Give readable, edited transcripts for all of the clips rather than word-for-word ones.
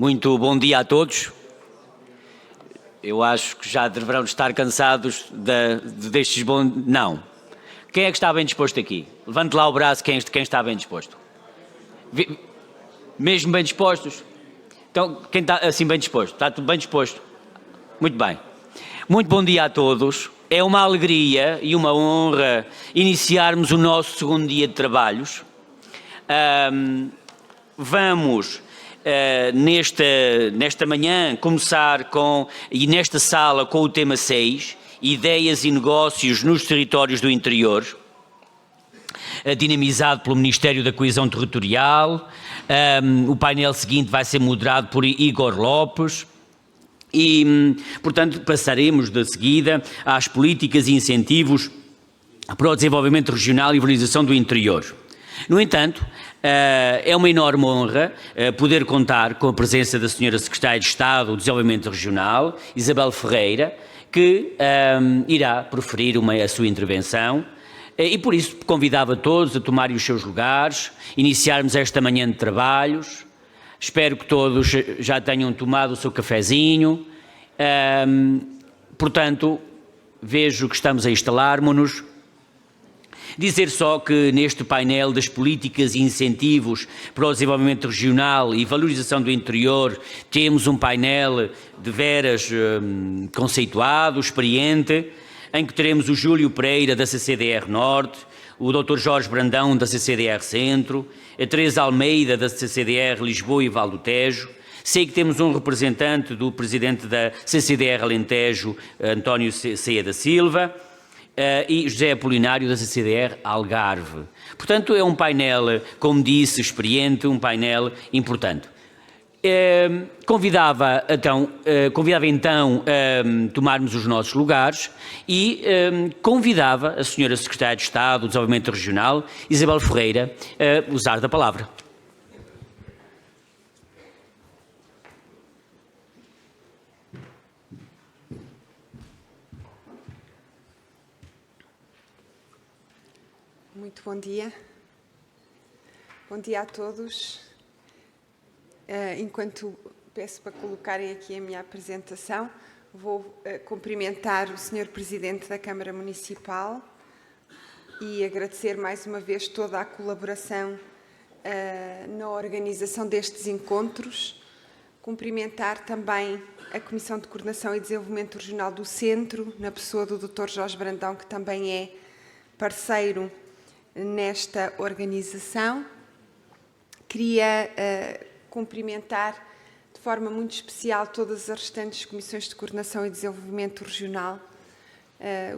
Muito bom dia a todos. Eu acho que já deverão estar cansados destes bons... Não. Quem é que está bem disposto aqui? Levante lá o braço quem está bem disposto. Mesmo bem dispostos? Então, quem está assim bem disposto? Está tudo bem disposto? Muito bem. Muito bom dia a todos. É uma alegria e uma honra iniciarmos o nosso segundo dia de trabalhos. Vamos... nesta manhã começar e nesta sala com o tema 6, ideias e negócios nos territórios do interior, dinamizado pelo Ministério da Coesão Territorial. O painel seguinte vai ser moderado por Igor Lopes e, portanto, passaremos de seguida às políticas e incentivos para o desenvolvimento regional e valorização do interior. No entanto, é uma enorme honra poder contar com a presença da Sra. Secretária de Estado do Desenvolvimento Regional, Isabel Ferreira, que irá proferir a sua intervenção e por isso convidava todos a tomarem os seus lugares, iniciarmos esta manhã de trabalhos. Espero que todos já tenham tomado o seu cafezinho. Portanto, vejo que estamos a instalar-nos. Dizer só que neste painel das políticas e incentivos para o desenvolvimento regional e valorização do interior temos um painel de veras conceituado, experiente, em que teremos o Júlio Pereira da CCDR Norte, o Dr. Jorge Brandão da CCDR Centro, a Teresa Almeida da CCDR Lisboa e Val do Tejo. Sei que temos um representante do presidente da CCDR Alentejo, António Ceia da Silva, e José Apolinário da CCDR Algarve. Portanto, é um painel, como disse, experiente, um painel importante. Convidava então a tomarmos os nossos lugares e convidava a Sra. Secretária de Estado do Desenvolvimento Regional, Isabel Ferreira, a usar da palavra. Muito bom dia. Bom dia a todos. Enquanto peço para colocarem aqui a minha apresentação, vou cumprimentar o Sr. Presidente da Câmara Municipal e agradecer mais uma vez toda a colaboração na organização destes encontros. Cumprimentar também a Comissão de Coordenação e Desenvolvimento Regional do Centro, na pessoa do Dr. Jorge Brandão, que também é parceiro nesta organização. Queria cumprimentar de forma muito especial todas as restantes comissões de coordenação e desenvolvimento regional,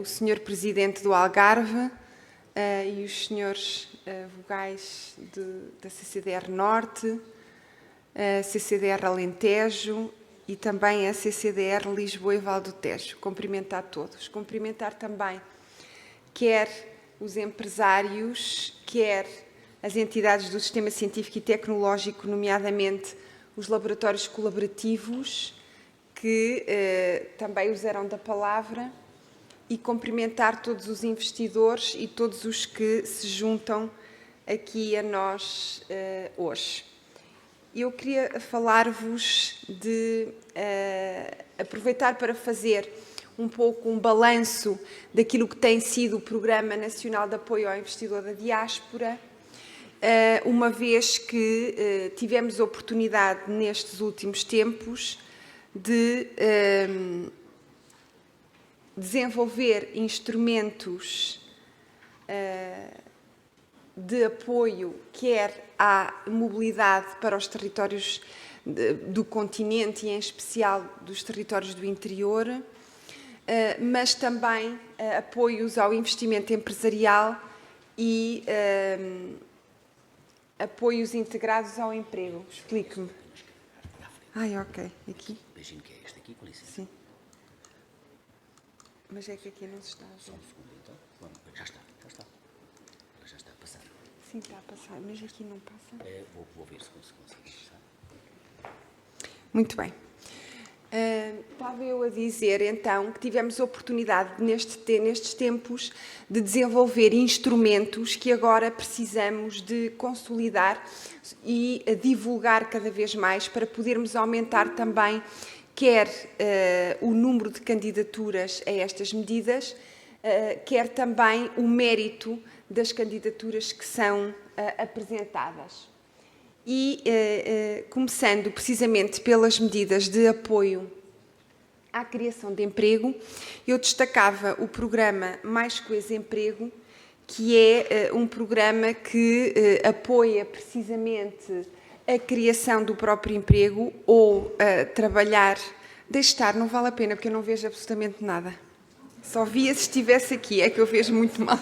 o Sr. Presidente do Algarve e os senhores vogais da CCDR Norte, a CCDR Alentejo e também a CCDR Lisboa e Val do Tejo. Cumprimentar todos. Cumprimentar também quer os empresários, quer as entidades do sistema científico e tecnológico, nomeadamente os laboratórios colaborativos, que também usaram da palavra, e cumprimentar todos os investidores e todos os que se juntam aqui a nós hoje. Eu queria falar-vos aproveitar para fazer um pouco um balanço daquilo que tem sido o Programa Nacional de Apoio ao Investidor da Diáspora, uma vez que tivemos a oportunidade nestes últimos tempos de desenvolver instrumentos de apoio, quer à mobilidade para os territórios do continente e, em especial, dos territórios do interior, mas também apoios ao investimento empresarial e apoios integrados ao emprego. Explique-me. Ok. Aqui? Imagino que é este aqui, com licença. Sim. Mas é que aqui não se está a ver. Só um segundo, então. Bom, já está. Ela já está a passar. Sim, está a passar, mas aqui não passa. Vou ver se consigo passar. Muito bem. Estava eu a dizer, então, que tivemos a oportunidade, nestes tempos, de desenvolver instrumentos que agora precisamos de consolidar, e divulgar cada vez mais para podermos aumentar também quer o número de candidaturas a estas medidas, quer também o mérito das candidaturas que são apresentadas. E começando precisamente pelas medidas de apoio à criação de emprego, eu destacava o programa Mais Coesa Emprego, que é um programa que apoia precisamente a criação do próprio emprego ou trabalhar... Deixe estar, não vale a pena, porque eu não vejo absolutamente nada. Só via se estivesse aqui, é que eu vejo muito mal.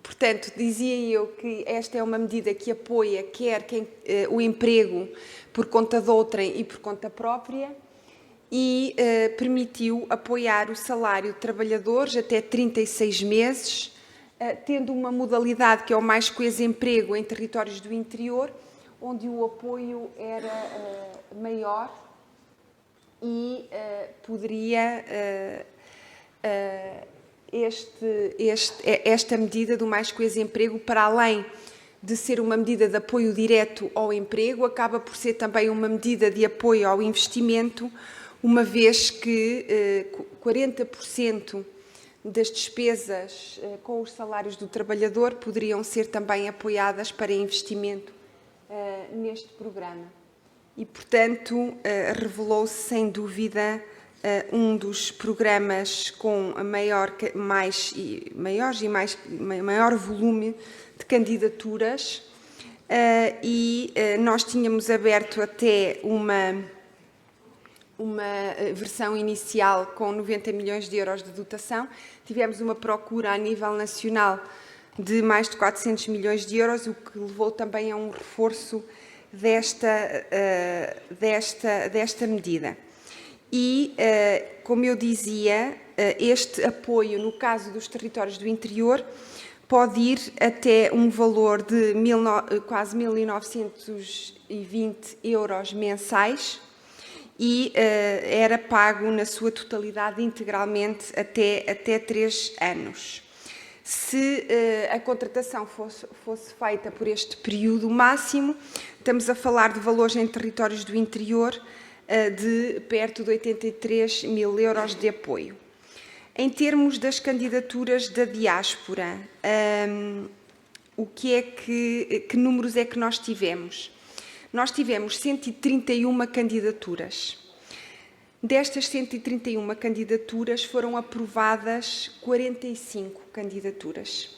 Portanto, dizia eu que esta é uma medida que apoia quer o emprego por conta de outrem e por conta própria e permitiu apoiar o salário de trabalhadores até 36 meses, tendo uma modalidade que é o Mais Coesa Emprego em territórios do interior, onde o apoio era maior e poderia... esta medida do Mais Coesa Emprego, para além de ser uma medida de apoio direto ao emprego, acaba por ser também uma medida de apoio ao investimento, uma vez que 40% das despesas com os salários do trabalhador poderiam ser também apoiadas para investimento neste programa. E, portanto, revelou-se sem dúvida um dos programas com a maior volume de candidaturas e nós tínhamos aberto até uma versão inicial com 90 milhões de euros de dotação. Tivemos uma procura a nível nacional de mais de 400 milhões de euros, o que levou também a um reforço desta medida. E, como eu dizia, este apoio, no caso dos territórios do interior, pode ir até um valor de quase 1.920 euros mensais e era pago na sua totalidade integralmente até 3 anos. Se a contratação fosse feita por este período máximo, estamos a falar de valores em territórios do interior de perto de 83 mil euros de apoio. Em termos das candidaturas da diáspora, que números é que nós tivemos? Nós tivemos 131 candidaturas. Destas 131 candidaturas foram aprovadas 45 candidaturas,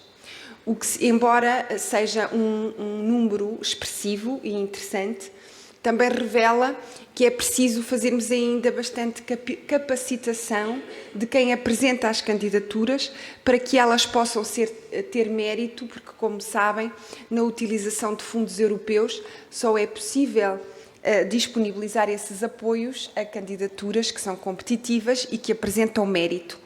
o que, embora seja um número expressivo e interessante, também revela que é preciso fazermos ainda bastante capacitação de quem apresenta as candidaturas para que elas possam ter mérito, porque, como sabem, na utilização de fundos europeus só é possível disponibilizar esses apoios a candidaturas que são competitivas e que apresentam mérito.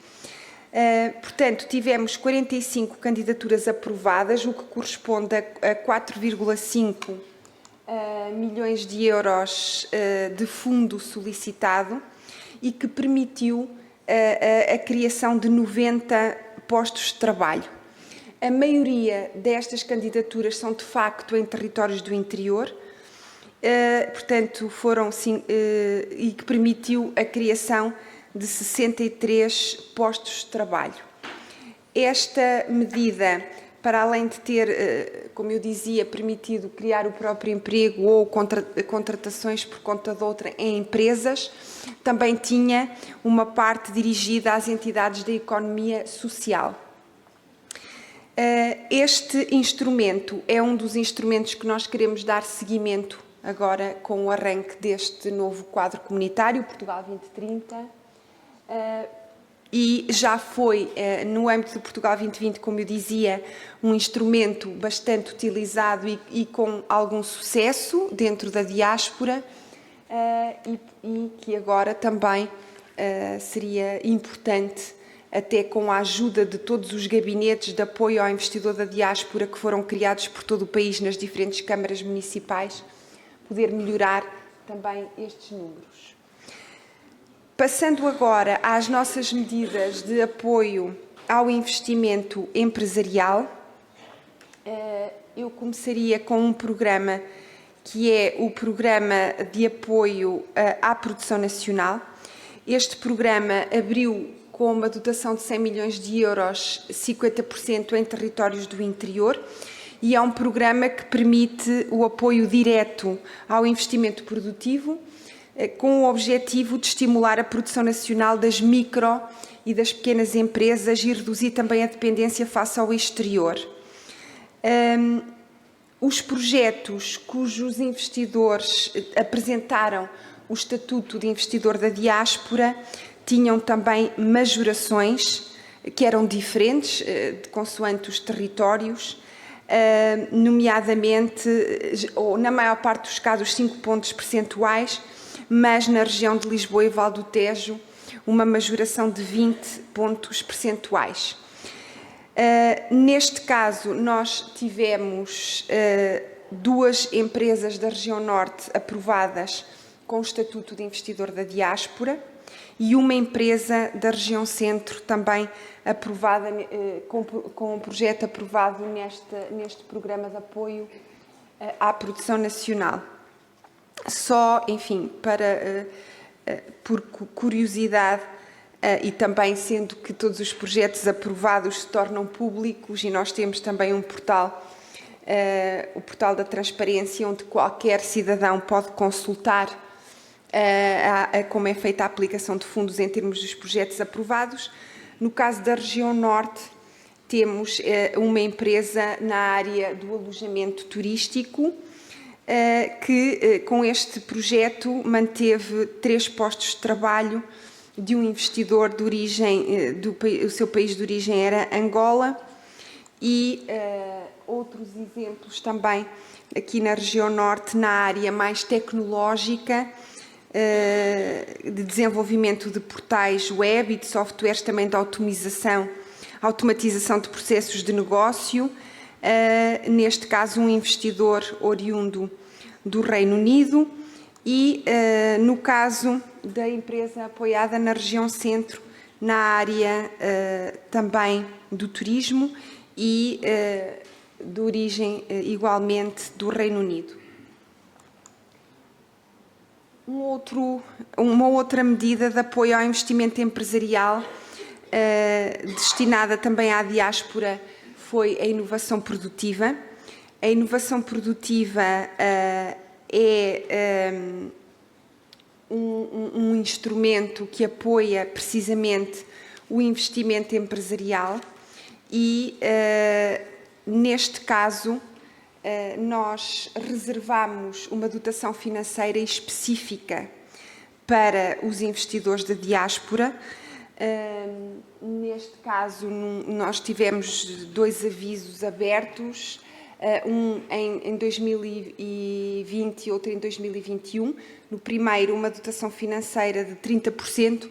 Portanto, tivemos 45 candidaturas aprovadas, o que corresponde a 4,5 milhões de euros de fundo solicitado e que permitiu a criação de 90 postos de trabalho. A maioria destas candidaturas são, de facto, em territórios do interior, portanto, e que permitiu a criação de 63 postos de trabalho. Esta medida, para além de ter, como eu dizia, permitido criar o próprio emprego ou contratações por conta de outra em empresas, também tinha uma parte dirigida às entidades da economia social. Este instrumento é um dos instrumentos que nós queremos dar seguimento agora com o arranque deste novo quadro comunitário, Portugal 2030, e já foi, no âmbito do Portugal 2020, como eu dizia, um instrumento bastante utilizado e com algum sucesso dentro da diáspora e que agora também seria importante, até com a ajuda de todos os gabinetes de apoio ao investidor da diáspora que foram criados por todo o país nas diferentes câmaras municipais, poder melhorar também estes números. Passando agora às nossas medidas de apoio ao investimento empresarial, Eu começaria com um programa que é o Programa de Apoio à Produção Nacional. Este programa abriu com uma dotação de 100 milhões de euros, 50% em territórios do interior, e é um programa que permite o apoio direto ao investimento produtivo, com o objetivo de estimular a produção nacional das micro e das pequenas empresas e reduzir também a dependência face ao exterior. Os projetos cujos investidores apresentaram o Estatuto de Investidor da Diáspora tinham também majorações que eram diferentes, consoante os territórios, nomeadamente, ou na maior parte dos casos, 5 pontos percentuais, mas na região de Lisboa e Val do Tejo, uma majoração de 20 pontos percentuais. Neste caso, nós tivemos 2 empresas da região Norte aprovadas com o Estatuto de Investidor da Diáspora e uma empresa da região Centro também aprovada, com um projeto aprovado neste programa de apoio à produção nacional. Só, enfim, por curiosidade, e também sendo que todos os projetos aprovados se tornam públicos e nós temos também um portal, o portal da transparência, onde qualquer cidadão pode consultar como é feita a aplicação de fundos em termos dos projetos aprovados. No caso da região Norte, temos uma empresa na área do alojamento turístico, que com este projeto manteve 3 postos de trabalho de um investidor de origem, o seu país de origem era Angola, e outros exemplos também aqui na região Norte, na área mais tecnológica, de desenvolvimento de portais web e de softwares também de automatização de processos de negócio, neste caso um investidor oriundo do Reino Unido, e no caso da empresa apoiada na região Centro, na área também do turismo e de origem igualmente do Reino Unido. Uma outra medida de apoio ao investimento empresarial destinada também à diáspora foi a inovação produtiva. A inovação produtiva é um instrumento que apoia precisamente o investimento empresarial e, neste caso, nós reservamos uma dotação financeira específica para os investidores da diáspora. Neste caso, nós tivemos 2 avisos abertos, um em 2020 e outro em 2021. No primeiro, uma dotação financeira de 30%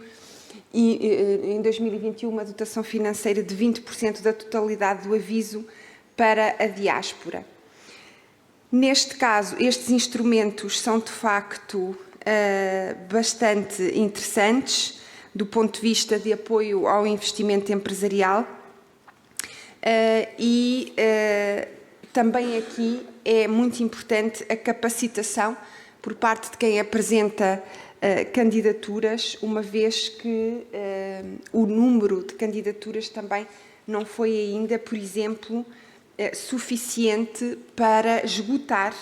e em 2021 uma dotação financeira de 20% da totalidade do aviso para a diáspora. Neste caso, estes instrumentos são de facto bastante interessantes do ponto de vista de apoio ao investimento empresarial e também aqui é muito importante a capacitação por parte de quem apresenta candidaturas, uma vez que o número de candidaturas também não foi ainda, por exemplo, suficiente para esgotar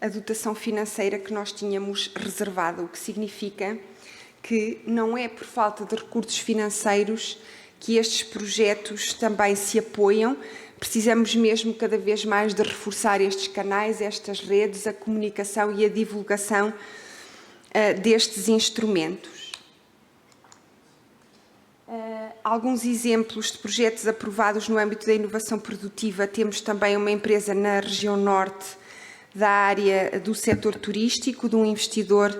a dotação financeira que nós tínhamos reservada, o que significa que não é por falta de recursos financeiros que estes projetos também se apoiam. Precisamos mesmo cada vez mais de reforçar estes canais, estas redes, a comunicação e a divulgação destes instrumentos. Alguns exemplos de projetos aprovados no âmbito da inovação produtiva. Temos também uma empresa na região Norte da área do setor turístico, de um investidor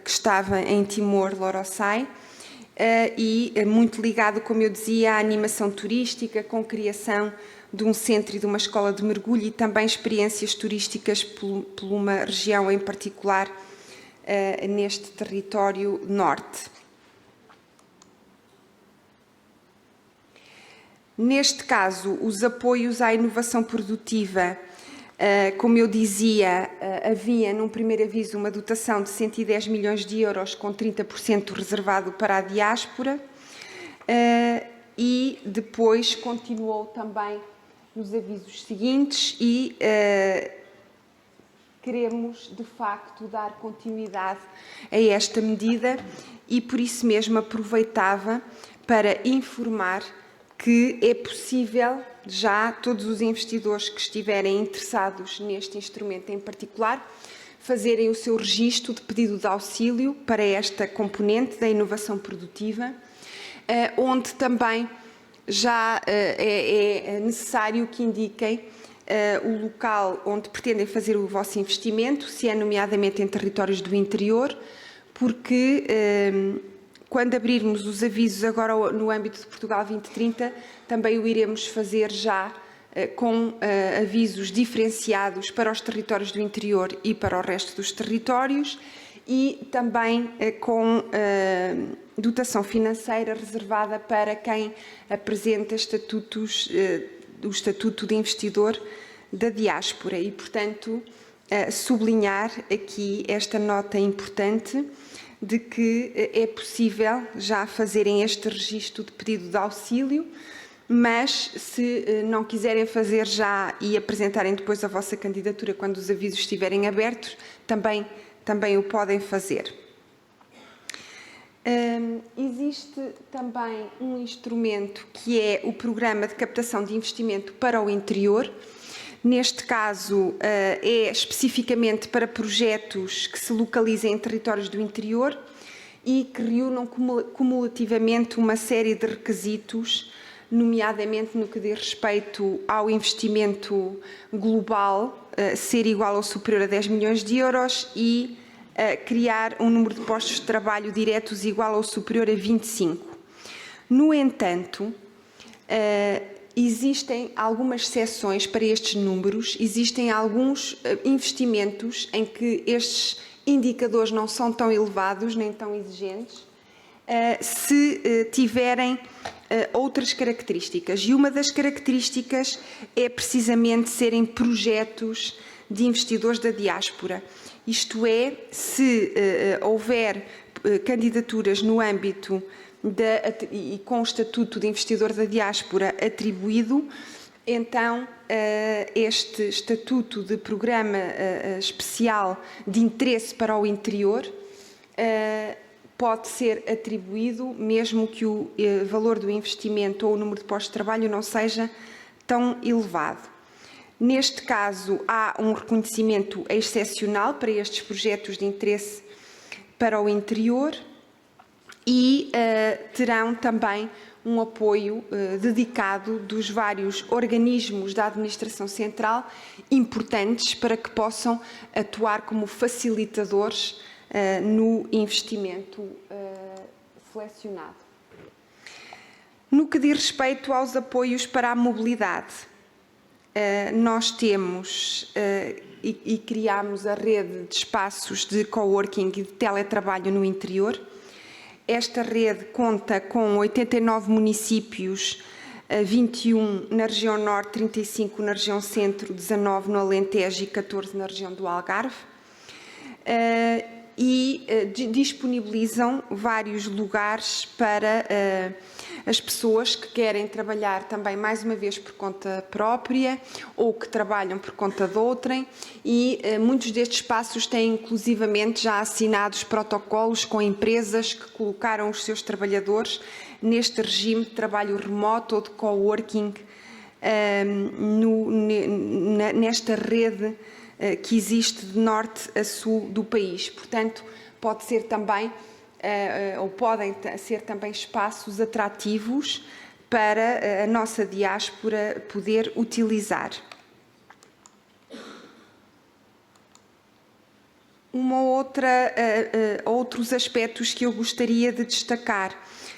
que estava em Timor-Leste e muito ligado, como eu dizia, à animação turística, com criação de um centro e de uma escola de mergulho e também experiências turísticas por uma região em particular neste território norte. Neste caso, os apoios à inovação produtiva, como eu dizia, havia num primeiro aviso uma dotação de 110 milhões de euros com 30% reservado para a diáspora e depois continuou também nos avisos seguintes e queremos, de facto, dar continuidade a esta medida e, por isso mesmo, aproveitava para informar que é possível já todos os investidores que estiverem interessados neste instrumento em particular fazerem o seu registro de pedido de auxílio para esta componente da inovação produtiva, onde também já é necessário que indiquem o local onde pretendem fazer o vosso investimento, se é nomeadamente em territórios do interior, porque quando abrirmos os avisos agora no âmbito de Portugal 2030, também o iremos fazer já com avisos diferenciados para os territórios do interior e para o resto dos territórios e também com dotação financeira reservada para quem apresenta estatutos, o Estatuto de Investidor da Diáspora e, portanto, sublinhar aqui esta nota importante de que é possível já fazerem este registro de pedido de auxílio, mas se não quiserem fazer já e apresentarem depois a vossa candidatura quando os avisos estiverem abertos, também o podem fazer. Existe também um instrumento que é o Programa de Captação de Investimento para o Interior. Neste caso, é especificamente para projetos que se localizem em territórios do interior e que reúnam cumulativamente uma série de requisitos, nomeadamente no que diz respeito ao investimento global, ser igual ou superior a 10 milhões de euros e criar um número de postos de trabalho diretos igual ou superior a 25. No entanto, existem algumas exceções para estes números, existem alguns investimentos em que estes indicadores não são tão elevados nem tão exigentes, se tiverem outras características. E uma das características é precisamente serem projetos de investidores da diáspora. Isto é, se houver candidaturas no âmbito e com o Estatuto de Investidor da Diáspora atribuído, então este Estatuto de Programa Especial de Interesse para o Interior pode ser atribuído, mesmo que o valor do investimento ou o número de postos de trabalho não seja tão elevado. Neste caso, há um reconhecimento excepcional para estes projetos de interesse para o interior e terão também um apoio dedicado dos vários organismos da Administração Central importantes para que possam atuar como facilitadores no investimento selecionado. No que diz respeito aos apoios para a mobilidade, nós temos e criámos a rede de espaços de coworking e de teletrabalho no interior. Esta rede conta com 89 municípios, 21 na região norte, 35 na região centro, 19 no Alentejo e 14 na região do Algarve. E disponibilizam vários lugares para as pessoas que querem trabalhar também, mais uma vez, por conta própria ou que trabalham por conta de outrem e muitos destes espaços têm inclusivamente já assinados protocolos com empresas que colocaram os seus trabalhadores neste regime de trabalho remoto ou de coworking nesta rede que existe de norte a sul do país. Portanto, pode ser também, ou podem ser também espaços atrativos para a nossa diáspora poder utilizar. Outros aspectos que eu gostaria de destacar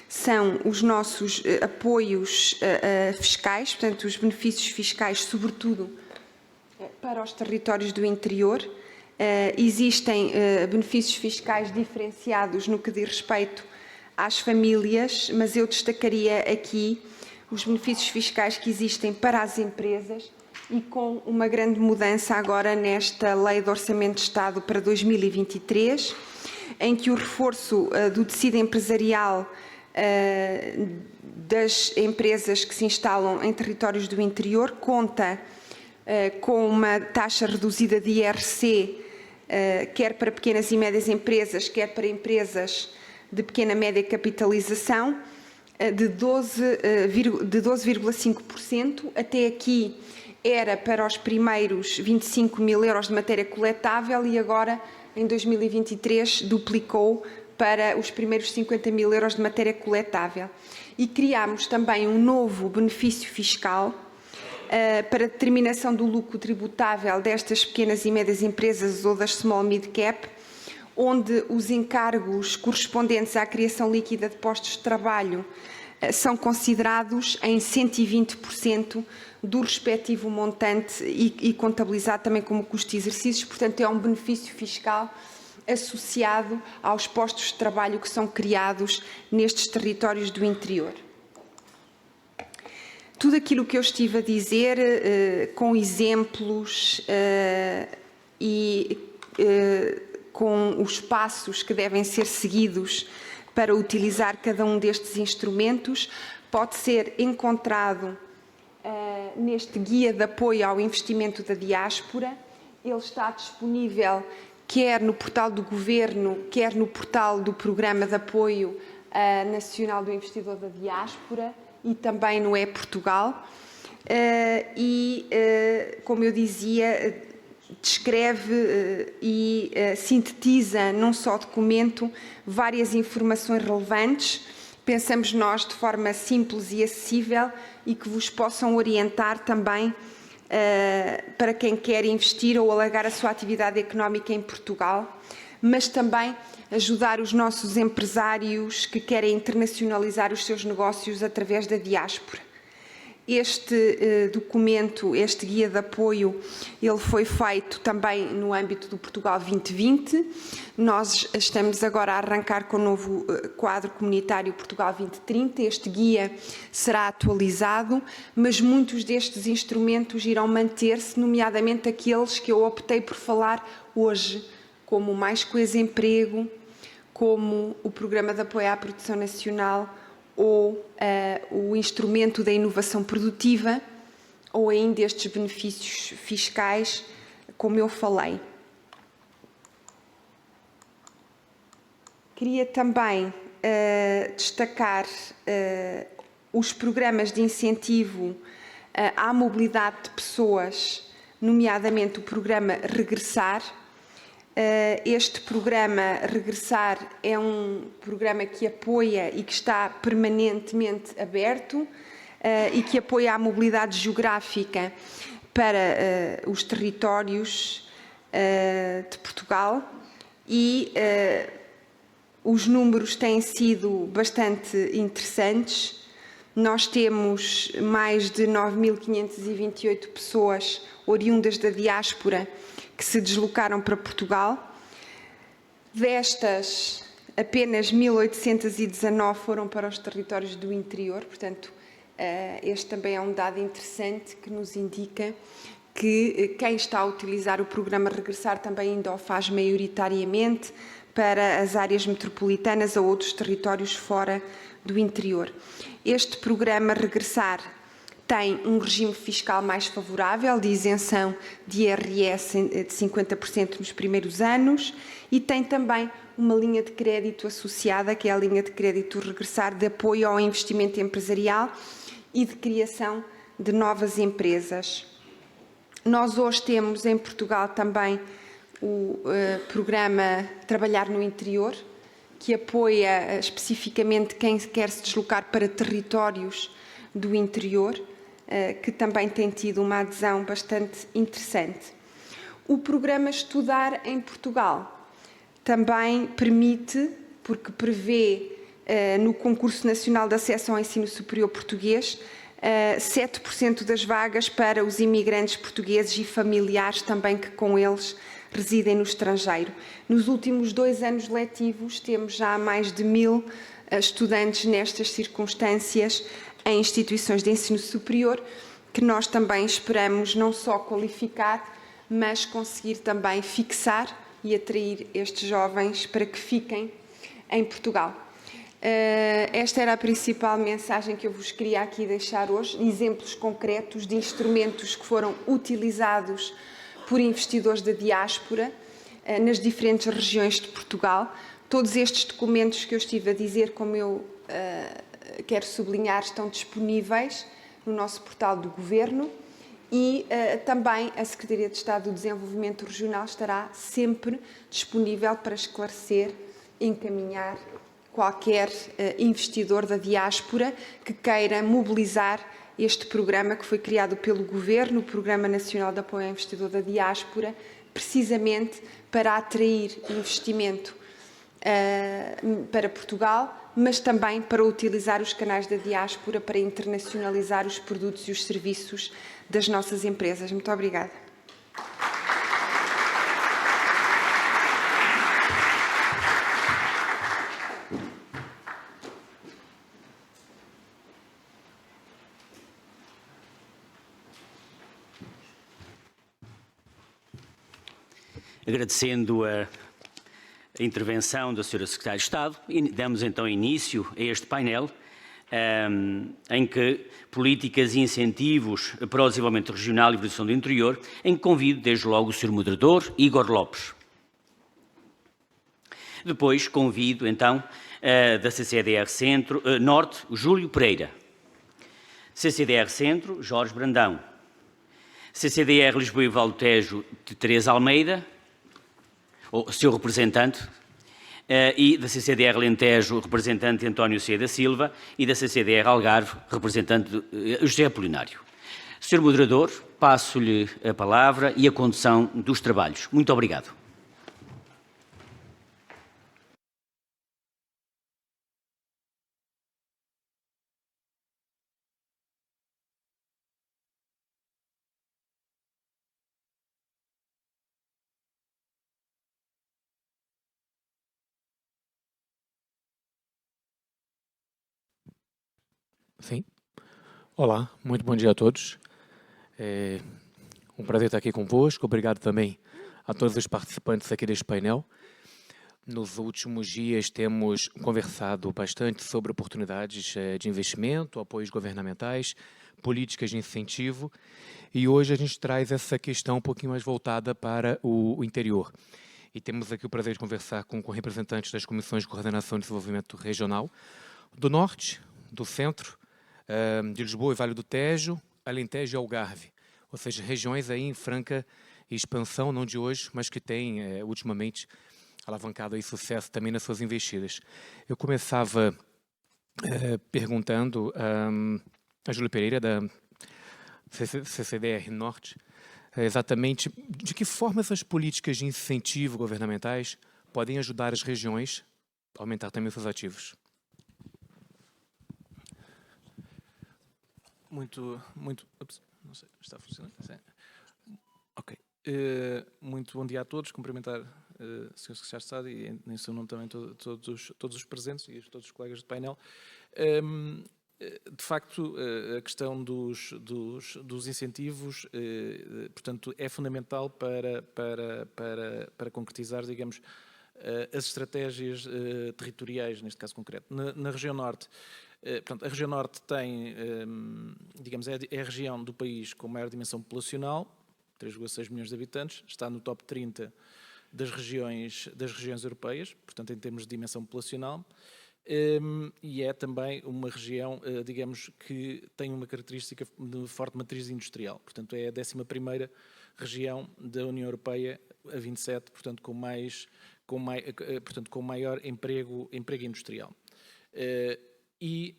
são os nossos apoios fiscais, portanto, os benefícios fiscais, sobretudo para os territórios do interior. Existem benefícios fiscais diferenciados no que diz respeito às famílias, mas eu destacaria aqui os benefícios fiscais que existem para as empresas e com uma grande mudança agora nesta Lei de Orçamento de Estado para 2023, em que o reforço do tecido empresarial das empresas que se instalam em territórios do interior conta com uma taxa reduzida de IRC, quer para pequenas e médias empresas, quer para empresas de pequena e média capitalização, de 12,5%. Até aqui era para os primeiros 25.000 euros de matéria coletável e agora, em 2023, duplicou para os primeiros 50.000 euros de matéria coletável. E criámos também um novo benefício fiscal para a determinação do lucro tributável destas pequenas e médias empresas ou das small mid cap, onde os encargos correspondentes à criação líquida de postos de trabalho são considerados em 120% do respectivo montante e contabilizado também como custo de exercícios. Portanto, é um benefício fiscal associado aos postos de trabalho que são criados nestes territórios do interior. Tudo aquilo que eu estive a dizer, com exemplos e com os passos que devem ser seguidos para utilizar cada um destes instrumentos, pode ser encontrado neste guia de apoio ao investimento da diáspora. Ele está disponível quer no portal do Governo, quer no portal do Programa de Apoio Nacional do Investidor da Diáspora e também no E-Portugal. Como eu dizia, descreve e sintetiza num só documento várias informações relevantes, pensamos nós de forma simples e acessível e que vos possam orientar também para quem quer investir ou alargar a sua atividade económica em Portugal, mas também ajudar os nossos empresários que querem internacionalizar os seus negócios através da diáspora. Este documento, este guia de apoio, ele foi feito também no âmbito do Portugal 2020. Nós estamos agora a arrancar com o novo quadro comunitário Portugal 2030. Este guia será atualizado, mas muitos destes instrumentos irão manter-se, nomeadamente aqueles que eu optei por falar hoje, como o Mais Coisa Emprego, como o Programa de Apoio à Produção Nacional, ou o instrumento da inovação produtiva, ou ainda estes benefícios fiscais, como eu falei. Queria também destacar os programas de incentivo à mobilidade de pessoas, nomeadamente o programa Regressar. Este programa Regressar é um programa que apoia e que está permanentemente aberto e que apoia a mobilidade geográfica para os territórios de Portugal e os números têm sido bastante interessantes. Nós temos mais de 9.528 pessoas oriundas da diáspora que se deslocaram para Portugal. Destas, apenas 1.819 foram para os territórios do interior, portanto, este também é um dado interessante que nos indica que quem está a utilizar o programa Regressar também ainda o faz maioritariamente para as áreas metropolitanas ou outros territórios fora do interior. Este programa Regressar tem um regime fiscal mais favorável, de isenção de IRS de 50% nos primeiros anos, e tem também uma linha de crédito associada, que é a linha de crédito Regressar, de apoio ao investimento empresarial e de criação de novas empresas. Nós hoje temos em Portugal também o programa Trabalhar no Interior, que apoia especificamente quem quer se deslocar para territórios do interior, que também tem tido uma adesão bastante interessante. O programa Estudar em Portugal também permite, porque prevê no Concurso Nacional de Acesso ao Ensino Superior Português, 7% das vagas para os imigrantes portugueses e familiares também que com eles residem no estrangeiro. Nos últimos 2 anos letivos temos já mais de 1.000 estudantes nestas circunstâncias em instituições de ensino superior, que nós também esperamos não só qualificar, mas conseguir também fixar e atrair estes jovens para que fiquem em Portugal. Esta era a principal mensagem que eu vos queria aqui deixar hoje, exemplos concretos de instrumentos que foram utilizados por investidores da diáspora nas diferentes regiões de Portugal. Todos estes documentos que eu estive a dizer, como eu quero sublinhar, estão disponíveis no nosso portal do Governo e também a Secretaria de Estado do Desenvolvimento Regional estará sempre disponível para esclarecer e encaminhar qualquer investidor da diáspora que queira mobilizar este programa que foi criado pelo Governo, o Programa Nacional de Apoio ao Investidor da Diáspora, precisamente para atrair investimento para Portugal, mas também para utilizar os canais da diáspora para internacionalizar os produtos e os serviços das nossas empresas. Muito obrigada. Agradecendo a intervenção da Sra. Secretária de Estado, damos então início a este painel, em que políticas e incentivos para o desenvolvimento regional e evolução do interior, em que convido desde logo o Sr. Moderador, Igor Lopes. Depois convido então da CCDR Centro, Norte, o Júlio Pereira. CCDR Centro, Jorge Brandão. CCDR Lisboa e Vale do Tejo, de Teresa Almeida, o seu representante, e da CCDR Alentejo, representante António C. da Silva, e da CCDR Algarve, representante José Apolinário. Sr. Moderador, passo-lhe a palavra e a condução dos trabalhos. Muito obrigado. Sim. Olá, muito bom dia a todos. É um prazer estar aqui convosco. Obrigado também a todos os participantes aqui deste painel. Nos últimos dias temos conversado bastante sobre oportunidades de investimento, apoios governamentais, políticas de incentivo, e hoje a gente traz essa questão um pouquinho mais voltada para o interior. E temos aqui o prazer de conversar com representantes das Comissões de Coordenação e Desenvolvimento Regional, do Norte, do Centro, de Lisboa e Vale do Tejo, Alentejo e Algarve, ou seja, regiões aí em franca expansão, não de hoje, mas que têm ultimamente alavancado aí sucesso também nas suas investidas. Eu começava perguntando a Júlia Pereira, da CCDR Norte, exatamente de que forma essas políticas de incentivo governamentais podem ajudar as regiões a aumentar também os seus ativos. Ups, não sei, está funcionando? Sim. Ok. Muito bom dia a todos. Cumprimentar o Sr. Secretário de Estado e, em seu nome, também todos os presentes e todos os colegas do painel. De facto, a questão dos incentivos, portanto, é fundamental para concretizar, digamos, as estratégias territoriais, neste caso concreto. Na região Norte, portanto, a região Norte tem, digamos, é a região do país com maior dimensão populacional, 3,6 milhões de habitantes, está no top 30 das regiões europeias, portanto, em termos de dimensão populacional, e é também uma região, digamos, que tem uma característica de forte matriz industrial, portanto, é a 11ª região da União Europeia, a 27, portanto, com maior emprego industrial. E,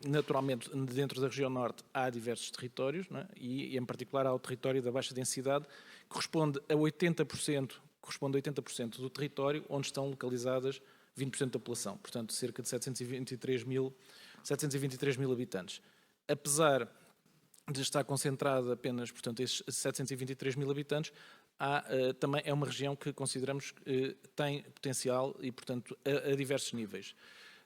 naturalmente, dentro da região Norte há diversos territórios, não é? E, em particular, há o território da baixa densidade, que corresponde a 80% do território onde estão localizadas 20% da população, portanto, cerca de 723 mil habitantes. Apesar de estar concentrada apenas, portanto, esses 723 mil habitantes, também é uma região que consideramos que tem potencial e, portanto, a diversos níveis.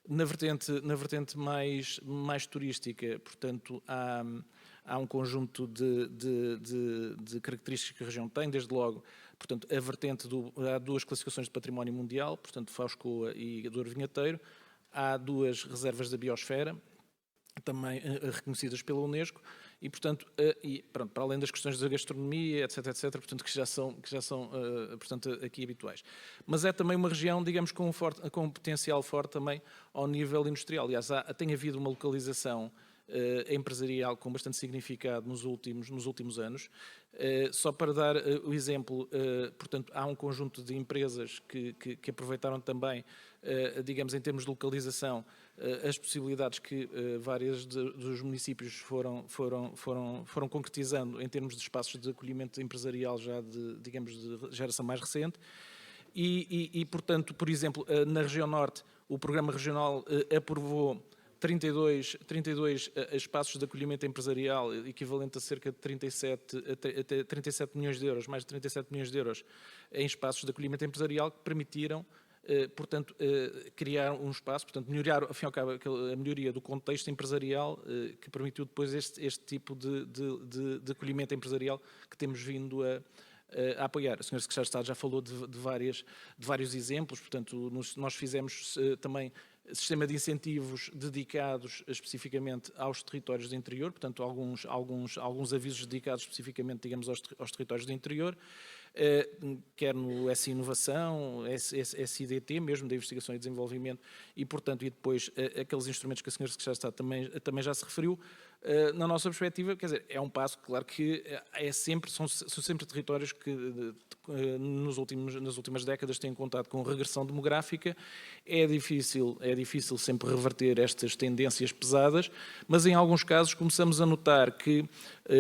Na vertente mais turística, portanto, há um conjunto de características que a região tem, desde logo, portanto, a vertente há 2 classificações de património mundial, portanto, Fauscoa e Douro Vinheteiro, há 2 reservas da biosfera, também reconhecidas pela Unesco, e, portanto, pronto, para além das questões da gastronomia, etc., portanto, que já são portanto, aqui habituais. Mas é também uma região, digamos, com um potencial forte também ao nível industrial. Aliás, tem havido uma localização empresarial com bastante significado nos últimos anos. Só para dar o exemplo, portanto, há um conjunto de empresas que aproveitaram também, digamos, em termos de localização, as possibilidades que vários dos municípios foram concretizando em termos de espaços de acolhimento empresarial já de geração mais recente. E, portanto, por exemplo, na região norte, o Programa Regional aprovou 32 espaços de acolhimento empresarial, equivalente a cerca de 37 milhões de euros, mais de 37 milhões de euros, em espaços de acolhimento empresarial que permitiram, portanto, criar um espaço, portanto, melhorar, ao fim e ao cabo, a melhoria do contexto empresarial que permitiu depois este tipo de acolhimento empresarial que temos vindo a apoiar. O Sr. Secretário de Estado já falou de vários exemplos, portanto, nós fizemos também sistema de incentivos dedicados especificamente aos territórios do interior, portanto, alguns avisos dedicados especificamente, digamos, aos territórios do interior, quer no S-Inovação, SIDT, mesmo da Investigação e Desenvolvimento, e, portanto, e depois aqueles instrumentos que a Sra. Secretária de Estado também já se referiu. Na nossa perspectiva, quer dizer, é um passo, claro que são sempre territórios que nas últimas décadas têm contado com regressão demográfica. É difícil sempre reverter estas tendências pesadas, mas em alguns casos começamos a notar que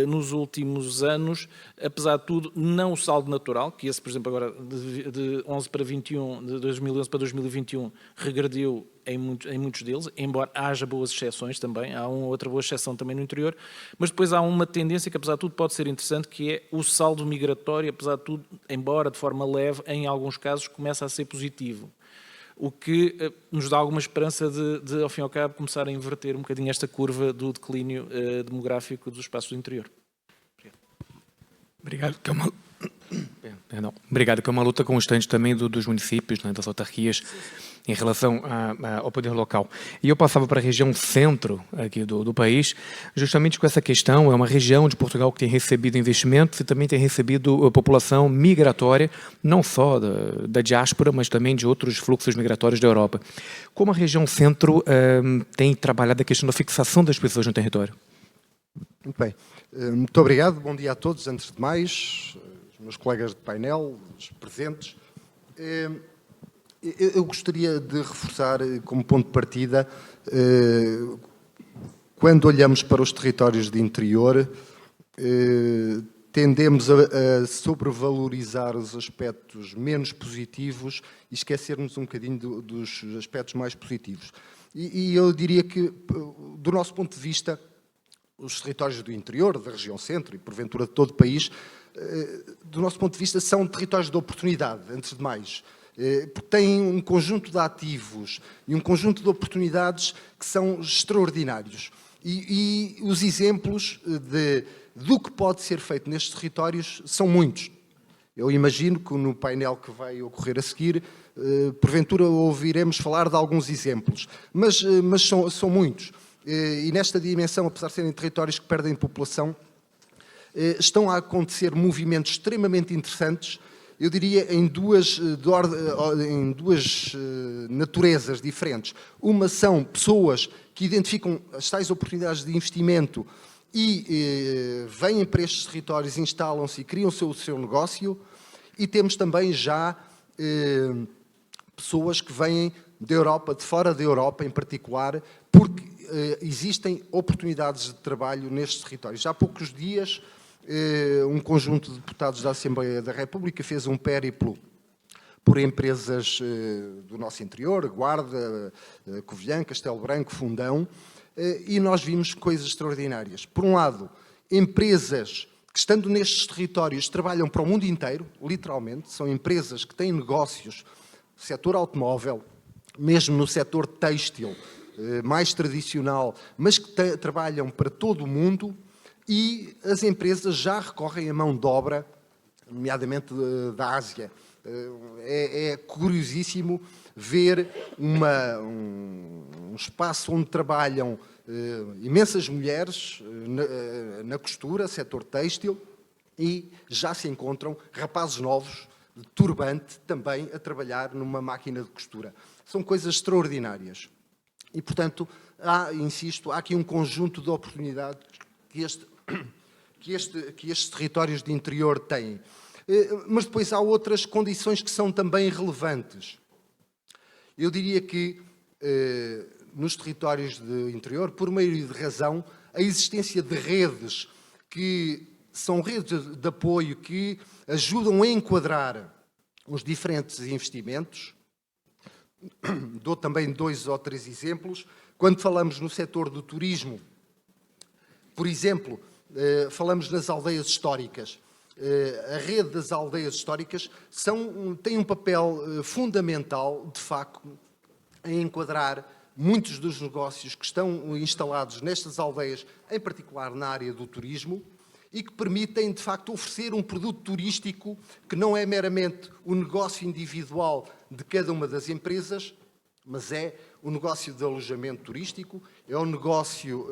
nos últimos anos, apesar de tudo, não o saldo natural, que esse, por exemplo, agora de 11 para 21, de 2011 para 2021, regrediu em muitos deles, embora haja boas exceções também, há uma outra boa exceção também no interior, mas depois há uma tendência que, apesar de tudo, pode ser interessante, que é o saldo migratório, apesar de tudo, embora de forma leve, em alguns casos, começa a ser positivo. O que nos dá alguma esperança de, ao fim e ao cabo, começar a inverter um bocadinho esta curva do declínio demográfico dos espaços do interior. Obrigado. Obrigado, que é uma luta constante também dos municípios, né, das autarquias, em relação ao poder local. E eu passava para a região centro aqui do país, justamente com essa questão. É uma região de Portugal que tem recebido investimentos e também tem recebido a população migratória, não só da diáspora, mas também de outros fluxos migratórios da Europa. Como a região centro tem trabalhado a questão da fixação das pessoas no território? Muito bem. Muito obrigado. Bom dia a todos, antes de mais, os meus colegas de painel, os presentes. Eu gostaria de reforçar como ponto de partida, quando olhamos para os territórios de interior, tendemos a sobrevalorizar os aspectos menos positivos e esquecermos um bocadinho dos aspectos mais positivos. E eu diria que, do nosso ponto de vista, os territórios do interior, da região centro e, porventura, de todo o país, do nosso ponto de vista, são territórios de oportunidade, antes de mais. Porque têm um conjunto de ativos e um conjunto de oportunidades que são extraordinários. E os exemplos do que pode ser feito nestes territórios são muitos. Eu imagino que no painel que vai ocorrer a seguir, porventura ouviremos falar de alguns exemplos, mas são muitos. E nesta dimensão, apesar de serem territórios que perdem população, estão a acontecer movimentos extremamente interessantes, eu diria em duas naturezas diferentes. Uma são pessoas que identificam as tais oportunidades de investimento e vêm para estes territórios, instalam-se e criam o seu negócio, e temos também já pessoas que vêm da Europa, de fora da Europa em particular, porque existem oportunidades de trabalho nestes territórios. Há poucos dias, um conjunto de deputados da Assembleia da República fez um périplo por empresas do nosso interior, Guarda, Covilhã, Castelo Branco, Fundão, e nós vimos coisas extraordinárias. Por um lado, empresas que, estando nestes territórios, trabalham para o mundo inteiro, literalmente, são empresas que têm negócios no setor automóvel, mesmo no setor têxtil, mais tradicional, mas que trabalham para todo o mundo, e as empresas já recorrem a mão de obra, nomeadamente da Ásia. É curiosíssimo ver um espaço onde trabalham imensas mulheres na costura, setor têxtil, e já se encontram rapazes novos, de turbante, também a trabalhar numa máquina de costura. São coisas extraordinárias. E, portanto, insisto, há aqui um conjunto de oportunidades que estes territórios de interior têm. Mas depois há outras condições que são também relevantes. Eu diria que nos territórios de interior, por meio de razão, a existência de redes que são redes de apoio que ajudam a enquadrar os diferentes investimentos. Dou também 2 ou 3 exemplos. Quando falamos no setor do turismo, por exemplo, falamos nas aldeias históricas. A rede das aldeias históricas tem um papel fundamental, de facto, em enquadrar muitos dos negócios que estão instalados nestas aldeias, em particular na área do turismo, e que permitem, de facto, oferecer um produto turístico que não é meramente o negócio individual de cada uma das empresas, mas é o negócio de alojamento turístico, é o negócio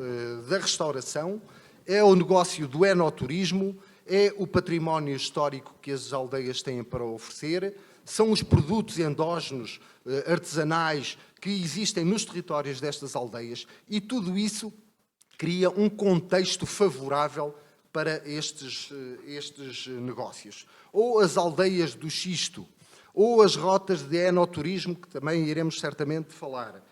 da restauração, é o negócio do enoturismo, é o património histórico que as aldeias têm para oferecer, são os produtos endógenos, artesanais, que existem nos territórios destas aldeias, e tudo isso cria um contexto favorável para estes negócios. Ou as aldeias do xisto, ou as rotas de enoturismo, que também iremos certamente falar,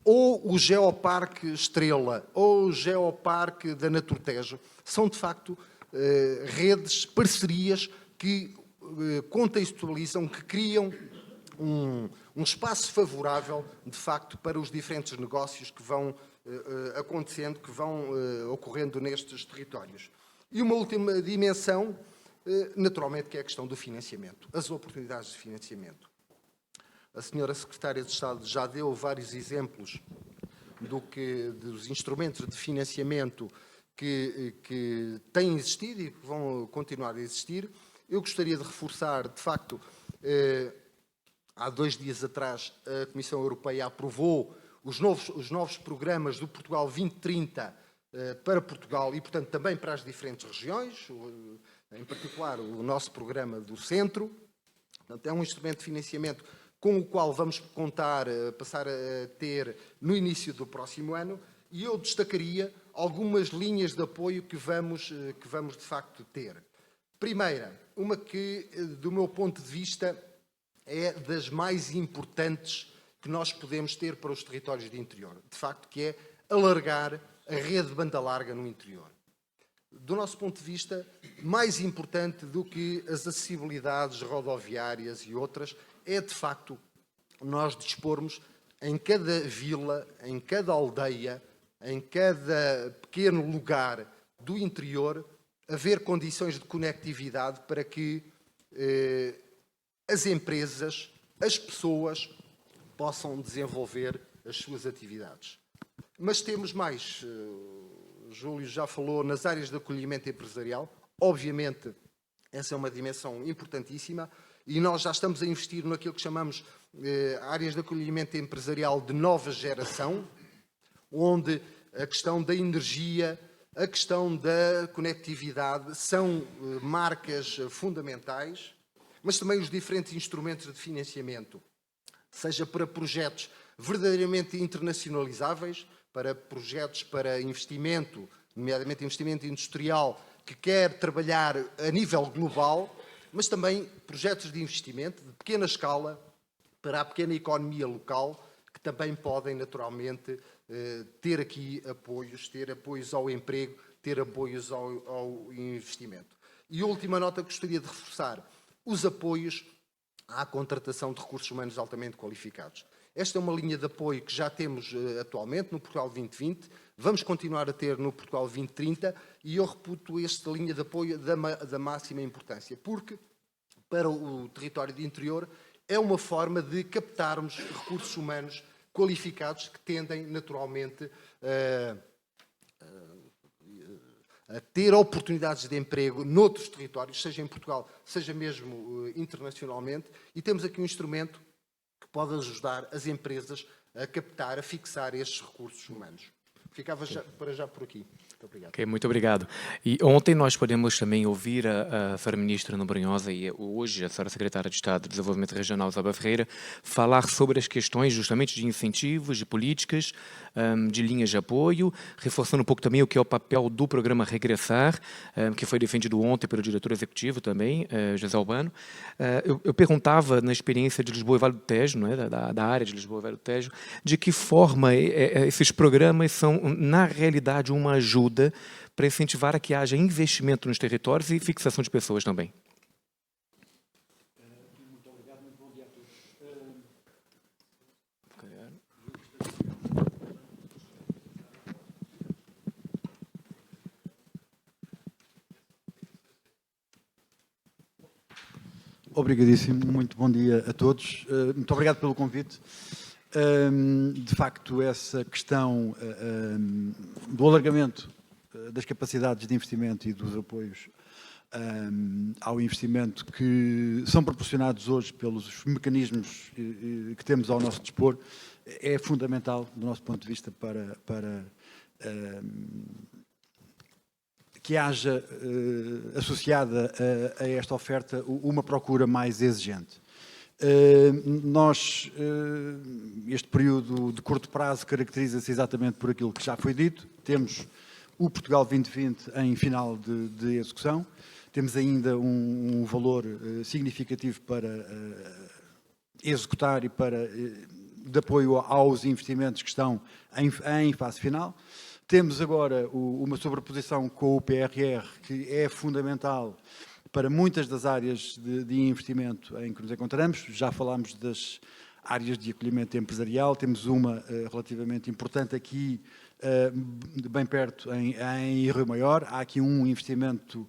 ou o Geoparque Estrela, ou o Geoparque da Naturtejo, são de facto redes, parcerias que contextualizam, que criam um espaço favorável, de facto, para os diferentes negócios que vão acontecendo, que vão ocorrendo nestes territórios. E uma última dimensão, naturalmente, que é a questão do financiamento, as oportunidades de financiamento. A senhora Secretária de Estado já deu vários exemplos dos instrumentos de financiamento que têm existido e que vão continuar a existir. Eu gostaria de reforçar, de facto, há 2 dias atrás, a Comissão Europeia aprovou os novos programas do Portugal 2030 para Portugal e, portanto, também para as diferentes regiões, em particular o nosso programa do Centro. Portanto, é um instrumento de financiamento com o qual vamos passar a ter no início do próximo ano, e eu destacaria algumas linhas de apoio que vamos de facto ter. Primeira, uma que, do meu ponto de vista, é das mais importantes que nós podemos ter para os territórios de interior, de facto, que é alargar a rede de banda larga no interior. Do nosso ponto de vista, mais importante do que as acessibilidades rodoviárias e outras, é, de facto, nós dispormos em cada vila, em cada aldeia, em cada pequeno lugar do interior, haver condições de conectividade para que as empresas, as pessoas, possam desenvolver as suas atividades. Mas temos mais. Júlio já falou nas áreas de acolhimento empresarial. Obviamente, essa é uma dimensão importantíssima e nós já estamos a investir naquilo que chamamos áreas de acolhimento empresarial de nova geração, onde a questão da energia, a questão da conectividade são marcas fundamentais, mas também os diferentes instrumentos de financiamento, seja para projetos verdadeiramente internacionalizáveis, para projetos para investimento, nomeadamente investimento industrial, que quer trabalhar a nível global, mas também projetos de investimento de pequena escala para a pequena economia local, que também podem naturalmente ter aqui apoios, ter apoios ao emprego, ter apoios ao investimento. E a última nota que gostaria de reforçar, os apoios à contratação de recursos humanos altamente qualificados. Esta é uma linha de apoio que já temos atualmente no Portugal 2020, vamos continuar a ter no Portugal 2030 e eu reputo esta linha de apoio da máxima importância, porque para o território de interior é uma forma de captarmos recursos humanos qualificados que tendem naturalmente a ter oportunidades de emprego noutros territórios, seja em Portugal, seja mesmo internacionalmente, e temos aqui um instrumento que pode ajudar as empresas a captar, a fixar estes recursos humanos. Ficava já por aqui. Muito obrigado. Ok, muito obrigado. E ontem nós podemos também ouvir a Sra. Ministra Nobrunhosa e hoje a Sra. Secretária de Estado de Desenvolvimento Regional, Isabel Ferreira, falar sobre as questões justamente de incentivos, de políticas, de linhas de apoio, reforçando um pouco também o que é o papel do programa Regressar, que foi defendido ontem pelo diretor executivo também, José Albano. Eu perguntava, na experiência de Lisboa e Vale do Tejo, não é, da área de Lisboa e Vale do Tejo, de que forma esses programas são, na realidade, uma ajuda para incentivar a que haja investimento nos territórios e fixação de pessoas também. Muito obrigado, muito bom dia a todos. Obrigadíssimo, muito bom dia a todos. Muito obrigado pelo convite. De facto, essa questão do alargamento das capacidades de investimento e dos apoios ao investimento que são proporcionados hoje pelos mecanismos que temos ao nosso dispor é fundamental, do nosso ponto de vista, para que haja associada a esta oferta uma procura mais exigente. Este período de curto prazo caracteriza-se exatamente por aquilo que já foi dito. Temos o Portugal 2020 em final de execução. Temos ainda um valor significativo para executar e de apoio aos investimentos que estão em fase final. Temos agora uma sobreposição com o PRR, que é fundamental para muitas das áreas de investimento em que nos encontramos. Já falámos das áreas de acolhimento empresarial, temos uma relativamente importante aqui, bem perto, em Rio Maior. Há aqui um investimento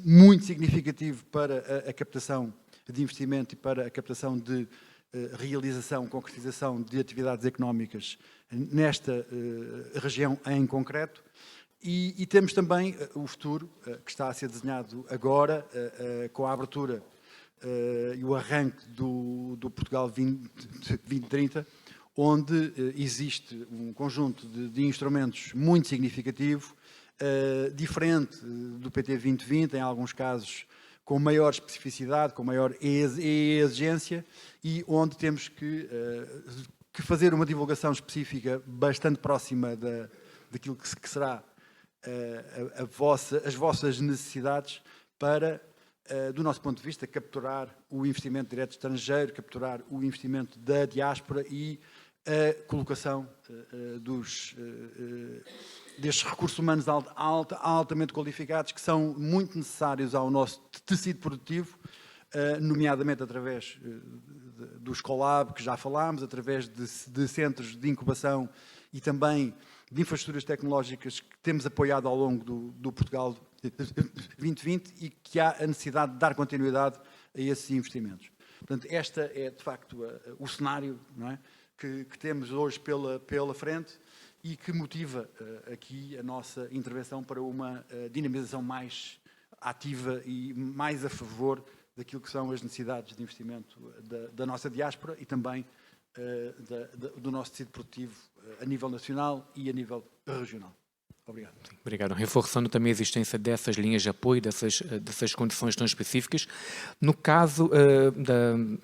muito significativo para a captação de investimento e para a captação de realização, concretização de atividades económicas nesta região em concreto. E temos também o futuro, que está a ser desenhado agora, com a abertura e o arranque do Portugal 2030, onde existe um conjunto de instrumentos muito significativo, diferente do PT 2020, em alguns casos com maior especificidade, com maior exigência, e onde temos que fazer uma divulgação específica bastante próxima daquilo que será as vossas necessidades para, do nosso ponto de vista, capturar o investimento direto estrangeiro, capturar o investimento da diáspora e a colocação destes recursos humanos altamente qualificados, que são muito necessários ao nosso tecido produtivo, nomeadamente através do Escolab, que já falámos, através de centros de incubação e também de infraestruturas tecnológicas que temos apoiado ao longo do Portugal 2020 e que há a necessidade de dar continuidade a esses investimentos. Portanto, esta é, de facto, o cenário, não é, que temos hoje pela frente e que motiva aqui a nossa intervenção para uma dinamização mais ativa e mais a favor daquilo que são as necessidades de investimento da nossa diáspora e também do nosso tecido produtivo a nível nacional e a nível regional. Obrigado. Obrigado. Reforçando também a existência dessas linhas de apoio, dessas condições tão específicas. No caso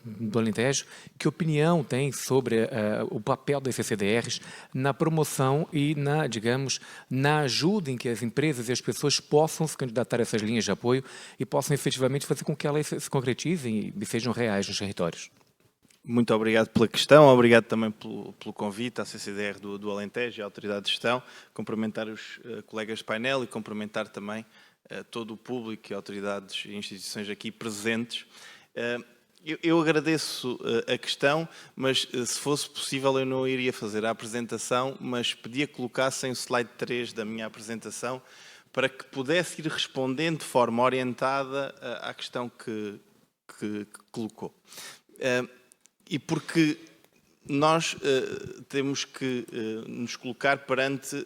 do Alentejo, que opinião tem sobre o papel das CCDRs na promoção e na ajuda em que as empresas e as pessoas possam se candidatar a essas linhas de apoio e possam efetivamente fazer com que elas se concretizem e sejam reais nos territórios? Muito obrigado pela questão, obrigado também pelo convite à CCDR do Alentejo e à Autoridade de Gestão, cumprimentar os colegas de painel e cumprimentar também todo o público e autoridades e instituições aqui presentes. Eu agradeço a questão, mas se fosse possível eu não iria fazer a apresentação, mas pedia que colocassem o slide 3 da minha apresentação para que pudesse ir respondendo de forma orientada à questão que colocou. E porque nós temos que nos colocar perante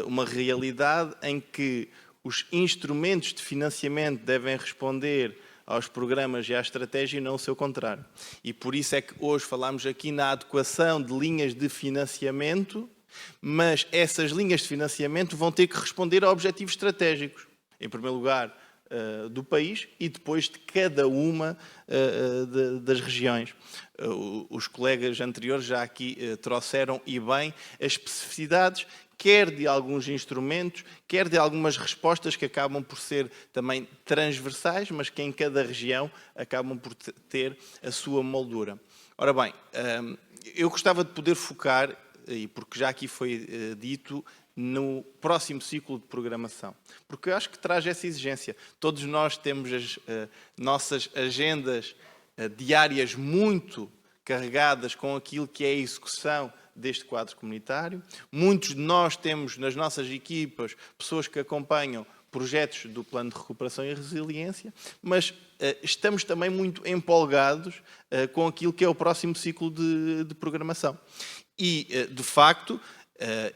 uma realidade em que os instrumentos de financiamento devem responder aos programas e à estratégia e não o seu contrário. E por isso é que hoje falamos aqui na adequação de linhas de financiamento, mas essas linhas de financiamento vão ter que responder a objetivos estratégicos. Em primeiro lugar, do país e depois de cada uma das regiões. Os colegas anteriores já aqui trouxeram e bem as especificidades, quer de alguns instrumentos, quer de algumas respostas que acabam por ser também transversais, mas que em cada região acabam por ter a sua moldura. Ora bem, eu gostava de poder focar, e porque já aqui foi dito, no próximo ciclo de programação. Porque eu acho que traz essa exigência. Todos nós temos as nossas agendas diárias muito carregadas com aquilo que é a execução deste quadro comunitário. Muitos de nós temos nas nossas equipas pessoas que acompanham projetos do Plano de Recuperação e Resiliência, mas estamos também muito empolgados com aquilo que é o próximo ciclo de programação. E, de facto,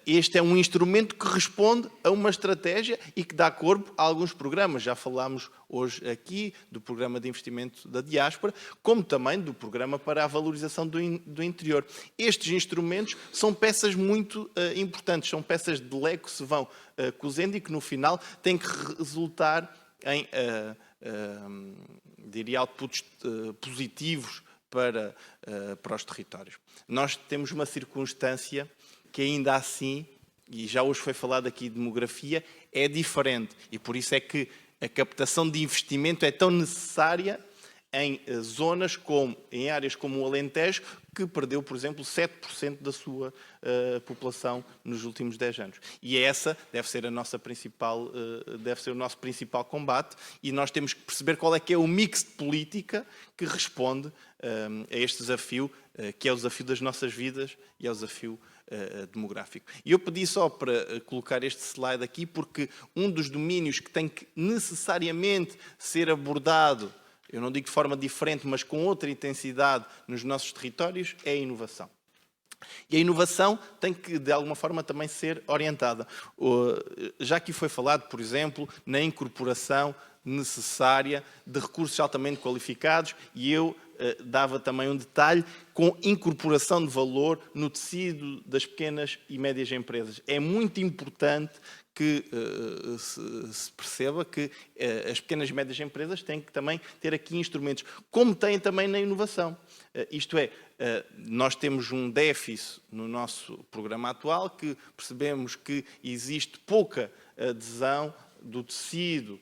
este é um instrumento que responde a uma estratégia e que dá corpo a alguns programas. Já falámos hoje aqui do Programa de Investimento da Diáspora, como também do Programa para a Valorização do Interior. Estes instrumentos são peças muito importantes, são peças de Lego que se vão cozendo e que no final têm que resultar em, diria, outputs positivos para os territórios. Nós temos uma circunstância que ainda assim, e já hoje foi falado aqui de demografia, é diferente. E por isso é que a captação de investimento é tão necessária em zonas como, em áreas como o Alentejo, que perdeu, por exemplo, 7% da sua população nos últimos 10 anos. E essa deve ser o nosso principal combate, e nós temos que perceber qual é que é o mix de política que responde a este desafio, que é o desafio das nossas vidas e é o desafio demográfico. E eu pedi só para colocar este slide aqui, porque um dos domínios que tem que necessariamente ser abordado, eu não digo de forma diferente, mas com outra intensidade nos nossos territórios, é a inovação. E a inovação tem que, de alguma forma, também ser orientada. Já aqui foi falado, por exemplo, na incorporação necessária de recursos altamente qualificados, e eu dava também um detalhe com incorporação de valor no tecido das pequenas e médias empresas. É muito importante que se perceba que as pequenas e médias empresas têm que também ter aqui instrumentos, como têm também na inovação. Isto é, nós temos um déficit no nosso programa atual, que percebemos que existe pouca adesão do tecido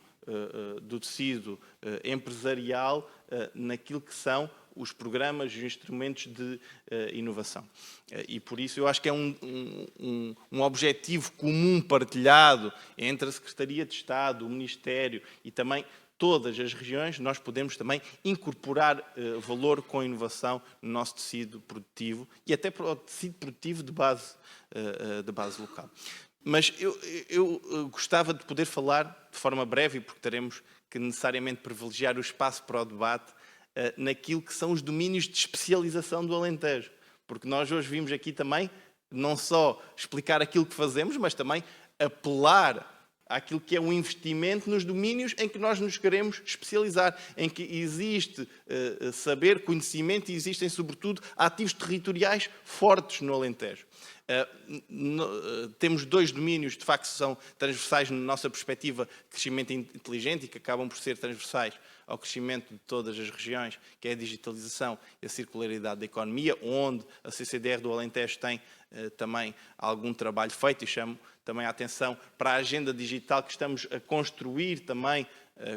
empresarial naquilo que são os programas e os instrumentos de inovação. E por isso eu acho que é um objetivo comum partilhado entre a Secretaria de Estado, o Ministério e também todas as regiões. Nós podemos também incorporar valor com a inovação no nosso tecido produtivo e até para o tecido produtivo de base local. Mas eu gostava de poder falar de forma breve, porque teremos que necessariamente privilegiar o espaço para o debate, naquilo que são os domínios de especialização do Alentejo. Porque nós hoje vimos aqui também não só explicar aquilo que fazemos, mas também apelar àquilo que é um investimento nos domínios em que nós nos queremos especializar, em que existe saber, conhecimento e existem, sobretudo, ativos territoriais fortes no Alentejo. Temos dois domínios, de facto, que são transversais na nossa perspectiva de crescimento inteligente e que acabam por ser transversais ao crescimento de todas as regiões, que é a digitalização e a circularidade da economia, onde a CCDR do Alentejo tem também algum trabalho feito, e chamo também a atenção para a agenda digital que estamos a construir também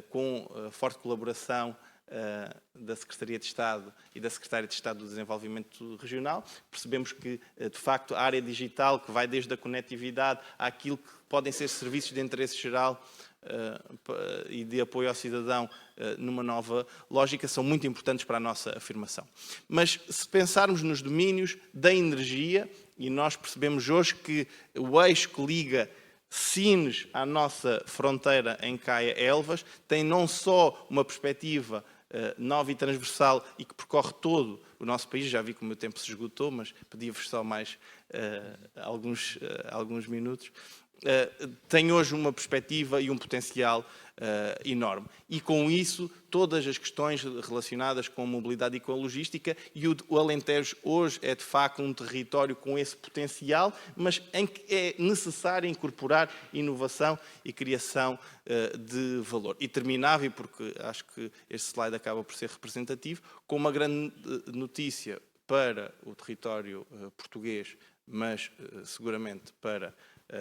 com a forte colaboração da Secretaria de Estado e da Secretária de Estado do Desenvolvimento Regional. Percebemos que, de facto, a área digital, que vai desde a conectividade àquilo que podem ser serviços de interesse geral e de apoio ao cidadão numa nova lógica, são muito importantes para a nossa afirmação. Mas se pensarmos nos domínios da energia, e nós percebemos hoje que o eixo que liga Sines à nossa fronteira em Caia-Elvas tem não só uma perspectiva nova e transversal e que percorre todo o nosso país. Já vi que o meu tempo se esgotou, mas pedia-vos só mais alguns minutos. Tem hoje uma perspectiva e um potencial enorme. E com isso, todas as questões relacionadas com a mobilidade e com a logística, e o Alentejo hoje é de facto um território com esse potencial, mas em que é necessário incorporar inovação e criação de valor. E terminava, e porque acho que este slide acaba por ser representativo, com uma grande notícia para o território português, mas seguramente para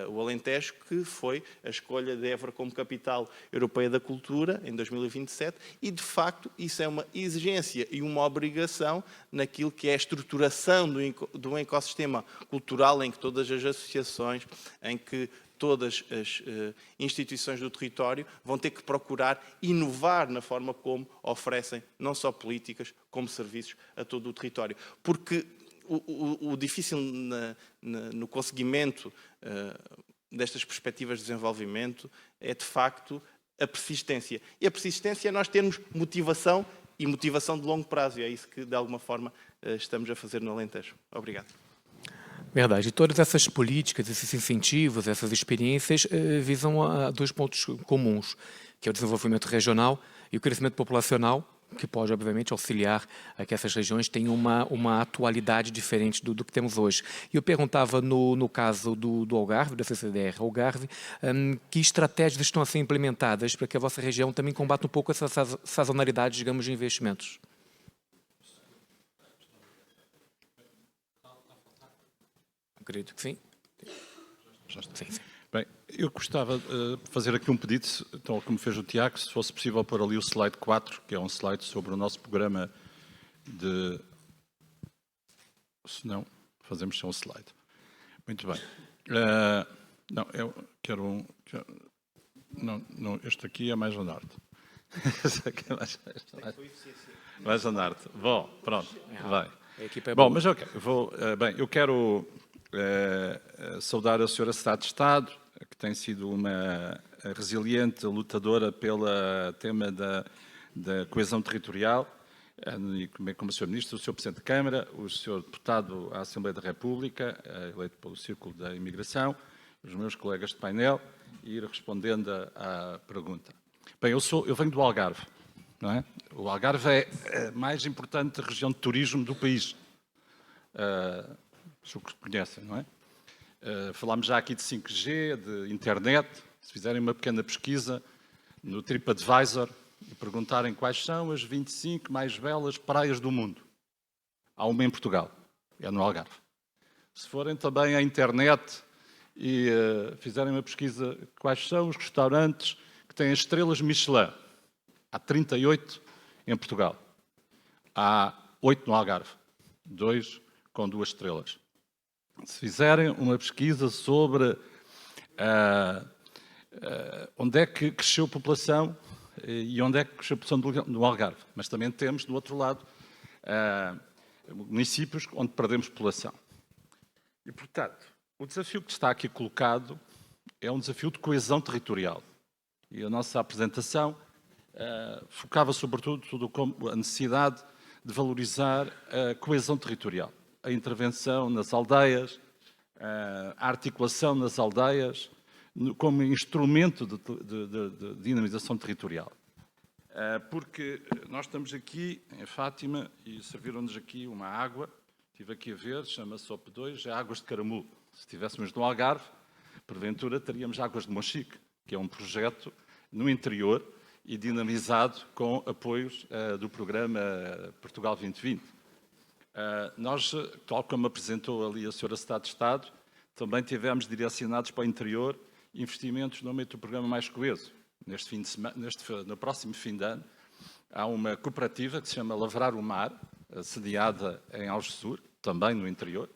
o Alentejo, que foi a escolha de Évora como capital europeia da cultura em 2027, e de facto isso é uma exigência e uma obrigação naquilo que é a estruturação do ecossistema cultural, em que todas as associações, em que todas as instituições do território vão ter que procurar inovar na forma como oferecem não só políticas, como serviços a todo o território. Porque o difícil no conseguimento destas perspectivas de desenvolvimento é, de facto, a persistência. E a persistência é nós termos motivação e motivação de longo prazo. E é isso que, de alguma forma, estamos a fazer no Alentejo. Obrigado. Verdade. E todas essas políticas, esses incentivos, essas experiências visam a dois pontos comuns, que é o desenvolvimento regional e o crescimento populacional, que pode, obviamente, auxiliar a que essas regiões tenham uma atualidade diferente do que temos hoje. E eu perguntava, no caso do Algarve, da CCDR Algarve, que estratégias estão a ser implementadas para que a vossa região também combata um pouco essa sazonalidade, digamos, de investimentos? Acredito que sim. Sim, sim. Bem, eu gostava de fazer aqui um pedido, tal como fez o Tiago, se fosse possível pôr ali o slide 4, que é um slide sobre o nosso programa de... Se não, fazemos só um slide. Muito bem. Não, eu quero um... Não, este aqui é mais ao norte. Este aqui é mais ao norte. Bom, pronto, vai. Bom, mas ok, eu quero saudar a Sra. Secretária de Estado, que tem sido uma resiliente lutadora pelo tema da coesão territorial, e como o Sr. Ministro, o Sr. Presidente da Câmara, o Sr. Deputado à Assembleia da República, eleito pelo Círculo da Imigração, os meus colegas de painel, e ir respondendo à pergunta. Bem, eu venho do Algarve, não é? O Algarve é a mais importante região de turismo do país. Os que conhecem, não é? Falámos já aqui de 5G, de internet. Se fizerem uma pequena pesquisa no TripAdvisor e perguntarem quais são as 25 mais belas praias do mundo, há uma em Portugal, é no Algarve. Se forem também à internet e fizerem uma pesquisa quais são os restaurantes que têm estrelas Michelin, há 38 em Portugal. Há 8 no Algarve, 2 com 2 estrelas. Se fizerem uma pesquisa sobre onde é que cresceu a população e onde é que cresceu a população no Algarve, mas também temos, do outro lado, municípios onde perdemos população. E, portanto, o desafio que está aqui colocado é um desafio de coesão territorial. E a nossa apresentação focava, sobretudo, a necessidade de valorizar a coesão territorial. A intervenção nas aldeias, a articulação nas aldeias, como instrumento de dinamização territorial. Porque nós estamos aqui em Fátima e serviram-nos aqui uma água, estive aqui a ver, chama-se OP2, é Águas de Caramulo. Se estivéssemos no Algarve, porventura teríamos Águas de Monchique, que é um projeto no interior e dinamizado com apoios do programa Portugal 2020. Nós, tal como apresentou ali a Sra. Secretária de Estado, também tivemos direcionados para o interior investimentos no âmbito do programa Mais Coeso. No próximo fim de ano, há uma cooperativa que se chama Lavrar o Mar, sediada em Algesur, também no interior,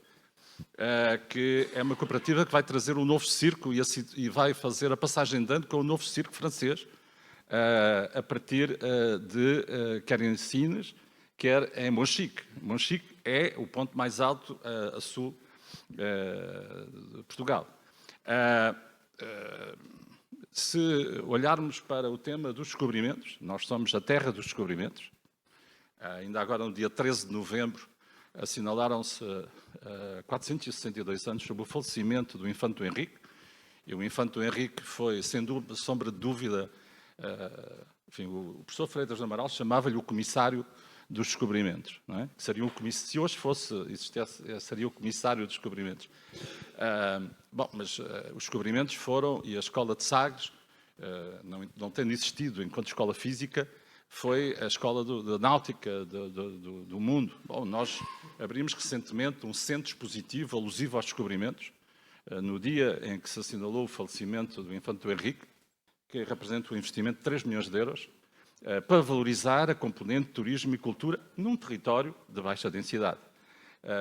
que é uma cooperativa que vai trazer um novo circo e vai fazer a passagem de ano com o novo circo francês, a partir de quer em Sines, quer em Monchique. Monchique é o ponto mais alto a sul de Portugal. Se olharmos para o tema dos descobrimentos, nós somos a terra dos descobrimentos, Ainda agora, no dia 13 de novembro, assinalaram-se 462 anos sobre o falecimento do Infante Henrique. E o Infante Henrique foi, sem sombra de dúvida, enfim, o professor Freitas do Amaral chamava-lhe o comissário dos descobrimentos, não é? Seria se hoje existisse, seria o comissário dos descobrimentos. Bom, mas os descobrimentos foram, e a Escola de Sagres, não tendo existido enquanto escola física, foi a escola da náutica do mundo. Bom, nós abrimos recentemente um centro expositivo alusivo aos descobrimentos, no dia em que se assinalou o falecimento do Infante Henrique, que representa um investimento de 3 milhões de euros, para valorizar a componente de turismo e cultura num território de baixa densidade.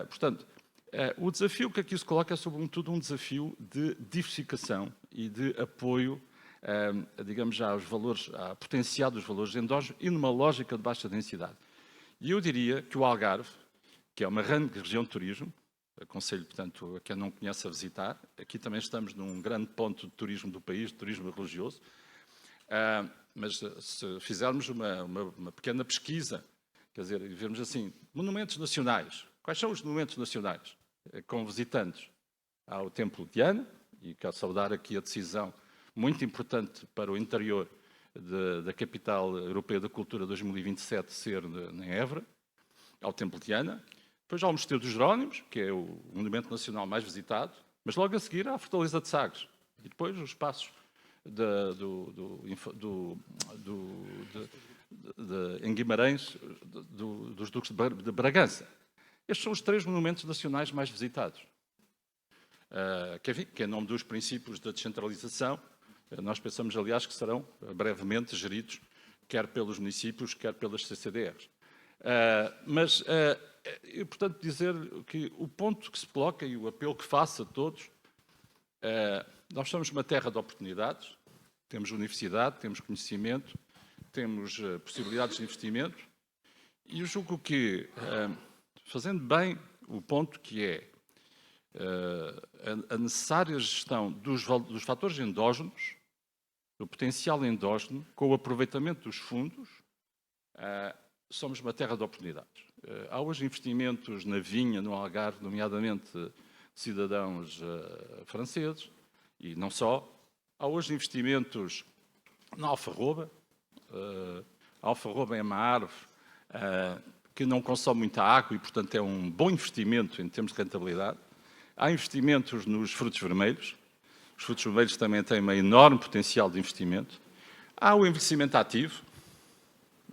Portanto, o desafio que aqui se coloca é, sobretudo, um desafio de diversificação e de apoio, digamos já, aos valores, à potencial dos valores endógenos e numa lógica de baixa densidade. E eu diria que o Algarve, que é uma grande região de turismo, aconselho, portanto, a quem não conhece a visitar, aqui também estamos num grande ponto de turismo do país, de turismo religioso, mas se fizermos uma pequena pesquisa, quer dizer, e vermos assim, monumentos nacionais, quais são os monumentos nacionais com visitantes? Há o Templo de Diana, e quero saudar aqui a decisão muito importante para o interior da Capital Europeia da Cultura 2027 ser em Évora, ao Templo de Diana. Depois há o Mosteiro dos Jerónimos, que é o monumento nacional mais visitado, mas logo a seguir há a Fortaleza de Sagres. E depois os passos em Guimarães, dos Duques de Bragança. Estes são os 3 monumentos nacionais mais visitados. Que em nome dos princípios da descentralização, nós pensamos, aliás, que serão brevemente geridos, quer pelos municípios, quer pelas CCDRs. E, portanto, dizer que o ponto que se coloca e o apelo que faço a todos, nós somos uma terra de oportunidades, temos universidade, temos conhecimento, temos possibilidades de investimento, e eu julgo que, fazendo bem o ponto que é a necessária gestão dos fatores endógenos, do potencial endógeno, com o aproveitamento dos fundos, somos uma terra de oportunidades. Há hoje investimentos na vinha, no Algarve, nomeadamente cidadãos franceses, e não só. Há hoje investimentos na alfarroba. A alfarroba é uma árvore que não consome muita água e, portanto, é um bom investimento em termos de rentabilidade. Há investimentos nos frutos vermelhos. Os frutos vermelhos também têm um enorme potencial de investimento. Há o envelhecimento ativo.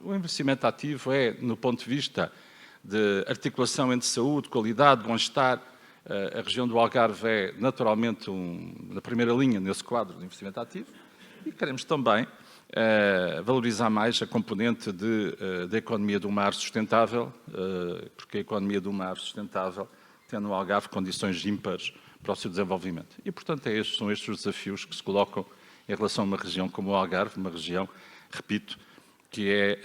O envelhecimento ativo é, no ponto de vista de articulação entre saúde, qualidade, bem-estar. A região do Algarve é, naturalmente, na primeira linha nesse quadro de investimento ativo. E queremos também valorizar mais a componente da economia do mar sustentável, porque a economia do mar sustentável tem no Algarve condições ímpares para o seu desenvolvimento. E, portanto, são estes os desafios que se colocam em relação a uma região como o Algarve, uma região, repito, que é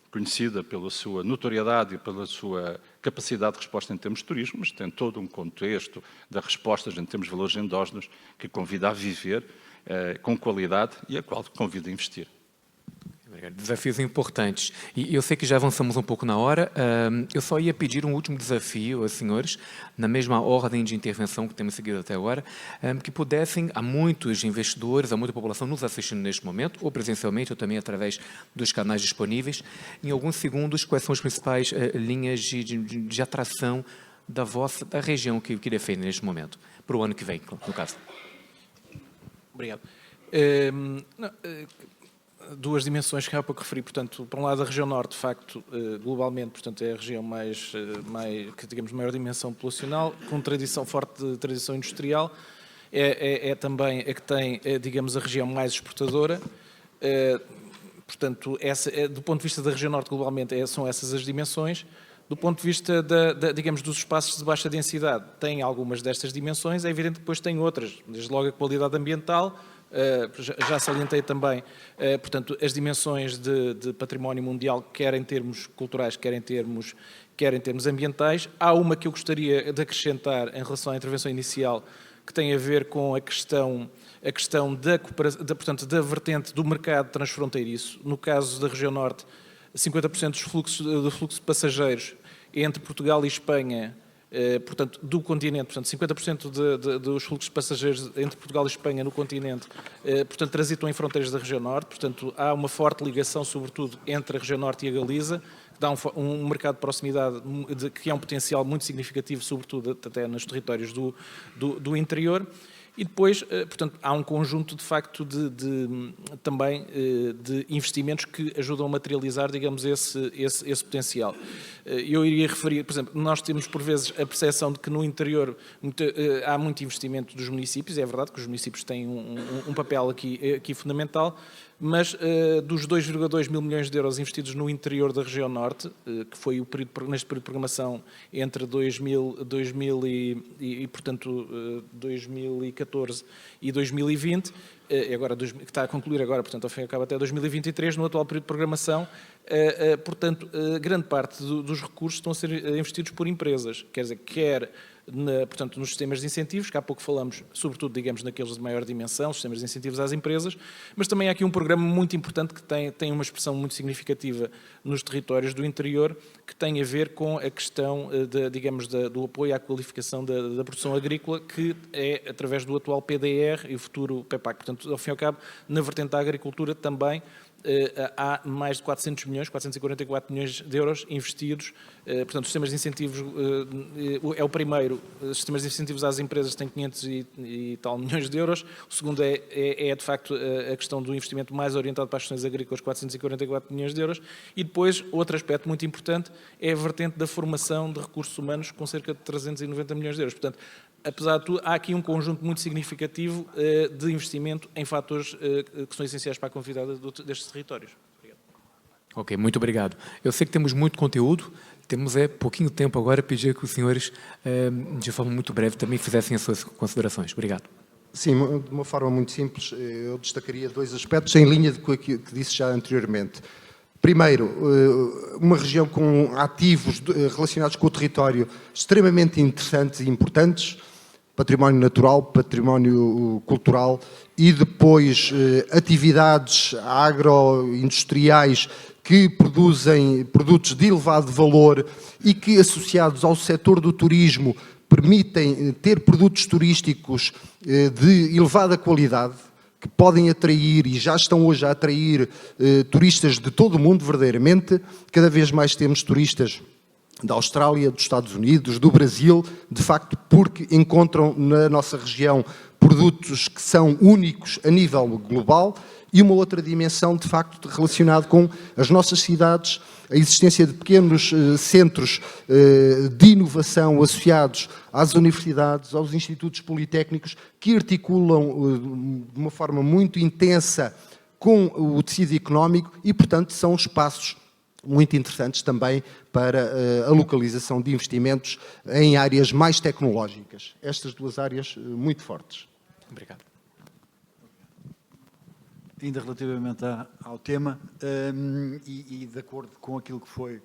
conhecida pela sua notoriedade e pela sua capacidade de resposta em termos de turismo, mas tem todo um contexto de respostas em termos de valores endógenos que convida a viver com qualidade e a qual convida a investir. Desafios importantes. E eu sei que já avançamos um pouco na hora. Eu só ia pedir um último desafio aos senhores, na mesma ordem de intervenção que temos seguido até agora, que pudessem, há muitos investidores, há muita população nos assistindo neste momento, ou presencialmente, ou também através dos canais disponíveis, em alguns segundos, quais são as principais linhas de atração da região que defende neste momento, para o ano que vem, no caso. Obrigado. Duas dimensões que há pouco referi, portanto, por um lado a região norte, de facto, globalmente, portanto, é a região que digamos, maior dimensão populacional, com forte de tradição industrial, é também a que tem, digamos, a região mais exportadora, portanto, do ponto de vista da região norte, globalmente, são essas as dimensões. Do ponto de vista, digamos, dos espaços de baixa densidade, tem algumas destas dimensões, é evidente que depois tem outras, desde logo a qualidade ambiental. Já salientei também, portanto, as dimensões de património mundial, quer em termos culturais, quer em termos ambientais. Há uma que eu gostaria de acrescentar em relação à intervenção inicial, que tem a ver com a questão portanto, da vertente do mercado transfronteiriço. No caso da região norte, 50% do fluxo de passageiros entre Portugal e Espanha, portanto, do continente, portanto, 50% dos fluxos de passageiros entre Portugal e Espanha no continente, portanto, transitam em fronteiras da região norte, portanto, há uma forte ligação, sobretudo, entre a região norte e a Galiza, que dá um mercado de proximidade que é um potencial muito significativo, sobretudo até nos territórios do interior. E depois, portanto, há um conjunto, de facto, também de investimentos que ajudam a materializar, digamos, esse potencial. Eu iria referir, por exemplo, nós temos, por vezes, a percepção de que no interior há muito investimento dos municípios, é verdade que os municípios têm um papel aqui fundamental, mas dos 2,2 mil milhões de euros investidos no interior da região norte, que foi neste período de programação entre 2014 e 2020, agora, que está a concluir agora, portanto, ao fim e ao cabo até 2023, no atual período de programação, portanto, grande parte dos recursos estão a ser investidos por empresas, quer dizer, portanto, nos sistemas de incentivos, que há pouco falamos, sobretudo, digamos, naqueles de maior dimensão, sistemas de incentivos às empresas, mas também há aqui um programa muito importante que tem uma expressão muito significativa nos territórios do interior, que tem a ver com a questão, do apoio à qualificação da produção agrícola, que é através do atual PDR e o futuro PEPAC. Portanto, ao fim e ao cabo, na vertente da agricultura também, há mais de 400 milhões, 444 milhões de euros investidos. Portanto, os sistemas de incentivos é o primeiro. Os sistemas de incentivos às empresas têm 500 e tal milhões de euros. O segundo é de facto, a questão do investimento mais orientado para as questões agrícolas, 444 milhões de euros. E depois, outro aspecto muito importante é a vertente da formação de recursos humanos, com cerca de 390 milhões de euros. Portanto, apesar de tudo, há aqui um conjunto muito significativo de investimento em fatores que são essenciais para a convidada destes territórios. Obrigado. Ok, muito obrigado. Eu sei que temos muito conteúdo, temos pouquinho tempo agora, pedir que os senhores, de forma muito breve, também fizessem as suas considerações. Obrigado. Sim, de uma forma muito simples, eu destacaria dois aspectos em linha com o que disse já anteriormente. Primeiro, uma região com ativos relacionados com o território extremamente interessantes e importantes, património natural, património cultural e depois atividades agroindustriais que produzem produtos de elevado valor e que, associados ao setor do turismo, permitem ter produtos turísticos de elevada qualidade, que podem atrair e já estão hoje a atrair turistas de todo o mundo, verdadeiramente. Cada vez mais temos turistas da Austrália, dos Estados Unidos, do Brasil, de facto, porque encontram na nossa região produtos que são únicos a nível global e uma outra dimensão, de facto, relacionada com as nossas cidades, a existência de pequenos centros de inovação associados às universidades, aos institutos politécnicos, que articulam de uma forma muito intensa com o tecido económico e, portanto, são espaços muito interessantes também para a localização de investimentos em áreas mais tecnológicas. Estas duas áreas muito fortes. Obrigado. Ainda relativamente ao tema e de acordo com aquilo que foi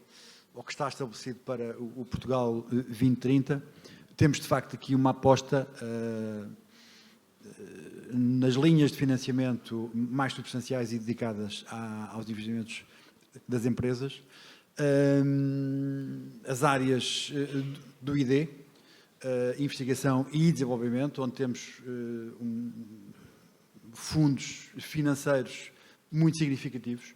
ou que está estabelecido para o Portugal 2030, temos de facto aqui uma aposta nas linhas de financiamento mais substanciais e dedicadas aos investimentos das empresas, as áreas do ID, investigação e desenvolvimento, onde temos fundos financeiros muito significativos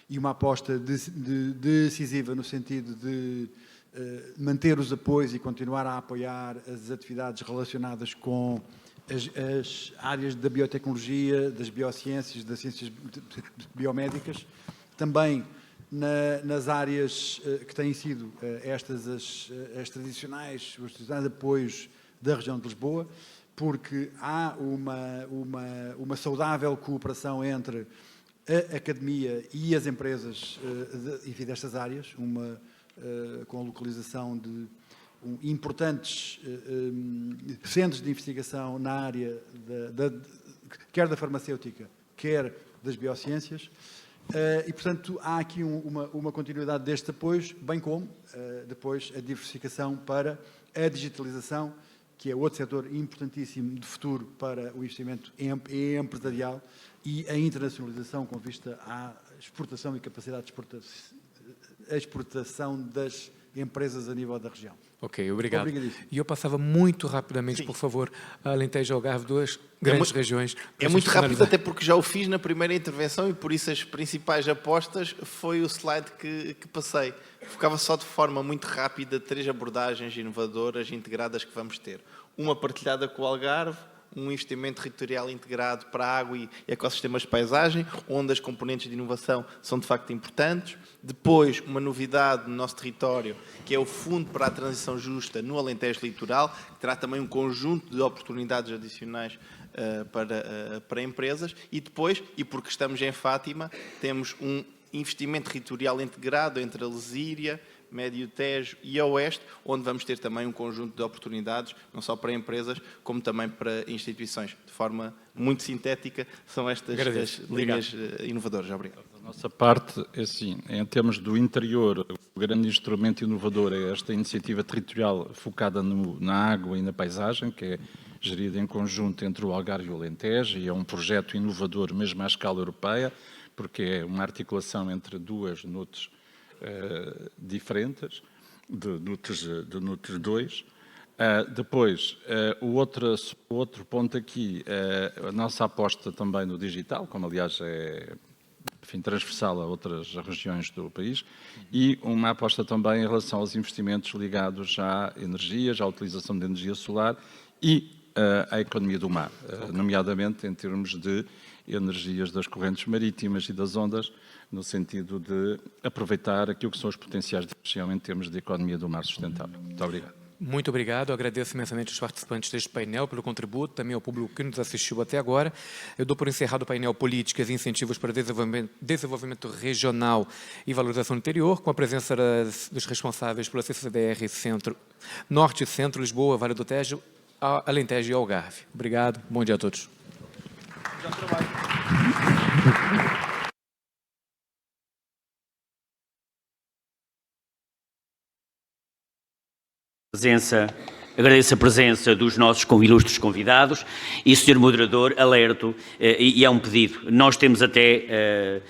e uma aposta decisiva no sentido de manter os apoios e continuar a apoiar as atividades relacionadas com as áreas da biotecnologia, das biociências, das ciências biomédicas, também nas áreas que têm sido estas as tradicionais, os tradicionais apoios da região de Lisboa, porque há uma saudável cooperação entre a academia e as empresas destas áreas, com a localização de importantes centros de investigação na área quer da farmacêutica, quer das biociências, e, portanto, há aqui uma continuidade destes apoios, bem como, depois, a diversificação para a digitalização, que é outro setor importantíssimo de futuro para o investimento empresarial e a internacionalização com vista à exportação e capacidade a exportação das empresas a nível da região. Ok, obrigado. Obrigadíssimo. E eu passava muito rapidamente, por favor, a Alentejo e Algarve, duas grandes regiões. É muito rápido, até porque já o fiz na primeira intervenção e por isso as principais apostas foi o slide que passei. Focava só de forma muito rápida 3 abordagens inovadoras integradas que vamos ter. Uma partilhada com o Algarve, um investimento territorial integrado para a água e ecossistemas de paisagem, onde as componentes de inovação são de facto importantes. Depois, uma novidade no nosso território, que é o Fundo para a Transição Justa no Alentejo Litoral, que terá também um conjunto de oportunidades adicionais para empresas. E depois, e porque estamos em Fátima, temos um investimento territorial integrado entre a Lesíria, Médio Tejo e a Oeste, onde vamos ter também um conjunto de oportunidades, não só para empresas, como também para instituições. De forma muito sintética, são estas as linhas inovadoras. Obrigado. Da nossa parte, é assim, em termos do interior, o grande instrumento inovador é esta iniciativa territorial focada na água e na paisagem, que é gerida em conjunto entre o Algarve e o Alentejo, e é um projeto inovador mesmo à escala europeia, porque é uma articulação entre duas NUTs diferentes, de NUTs 2. Depois, o outro ponto aqui, a nossa aposta também no digital, como aliás é transversal a outras regiões do país, e uma aposta também em relação aos investimentos ligados à energias, à utilização de energia solar e à economia do mar, nomeadamente em termos de energias das correntes marítimas e das ondas, no sentido de aproveitar aquilo que são os potenciais de região em termos de economia do mar sustentável. Muito obrigado. Muito obrigado. Agradeço imensamente os participantes deste painel pelo contributo, também ao público que nos assistiu até agora. Eu dou por encerrado o painel Políticas e Incentivos para Desenvolvimento Regional e Valorização do Interior, com a presença dos responsáveis pela CCDR Centro, Norte e Centro, Lisboa, Vale do Tejo, Alentejo e Algarve. Obrigado. Bom dia a todos. Agradeço a presença dos nossos ilustres convidados e, Sr. Moderador, alerto, e é um pedido, nós temos até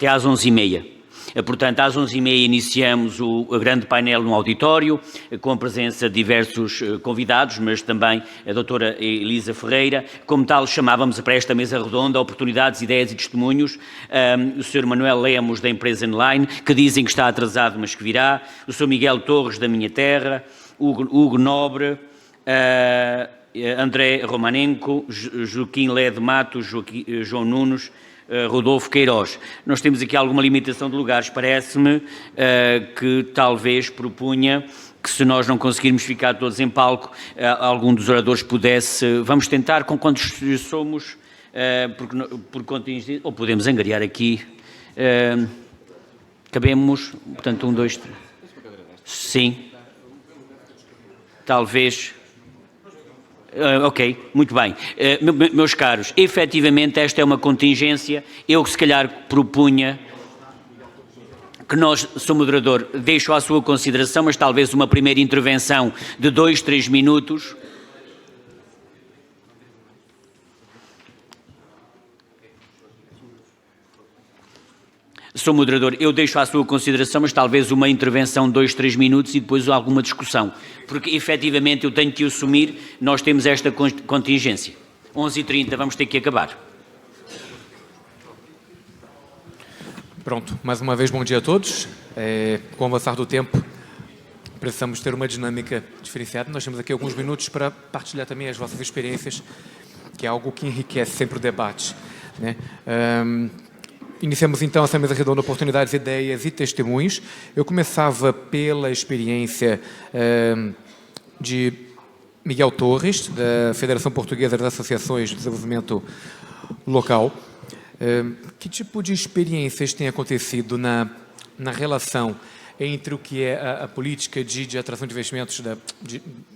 às 11h30. Portanto, às 11h30 iniciamos o grande painel no auditório, com a presença de diversos convidados, mas também a doutora Elisa Ferreira. Como tal, chamávamos para esta mesa redonda oportunidades, ideias e testemunhos. O Sr. Manuel Lemos, da empresa Online, que dizem que está atrasado, mas que virá. O Sr. Miguel Torres, da Minha Terra. Hugo Nobre, André Romanenko, Joaquim Lé de Matos, João Nunes, Rodolfo Queiroz. Nós temos aqui alguma limitação de lugares. Parece-me que talvez propunha que, se nós não conseguirmos ficar todos em palco, algum dos oradores pudesse... Vamos tentar, com quantos somos, por contingência, ou podemos angariar aqui. Cabemos, portanto, 1, 2, 3. Sim. Talvez... ok, muito bem. Meus caros, efetivamente esta é uma contingência. Eu que se calhar propunha que nós, Sr. Moderador, deixo à sua consideração, mas talvez uma primeira intervenção de 2, 3 minutos. Sr. Moderador, eu deixo à sua consideração, mas talvez uma intervenção de 2, 3 minutos e depois alguma discussão, porque efetivamente eu tenho que assumir, nós temos esta contingência. 11h30 vamos ter que acabar. Pronto, mais uma vez bom dia a todos. Com o avançar do tempo, precisamos ter uma dinâmica diferenciada. Nós temos aqui alguns minutos para partilhar também as vossas experiências, que é algo que enriquece sempre o debate, né? Iniciamos então essa mesa redonda, oportunidades, ideias e testemunhos. Eu começava pela experiência de Miguel Torres, da Federação Portuguesa das Associações de Desenvolvimento Local. Que tipo de experiências tem acontecido na relação entre o que é a política de atração de investimentos,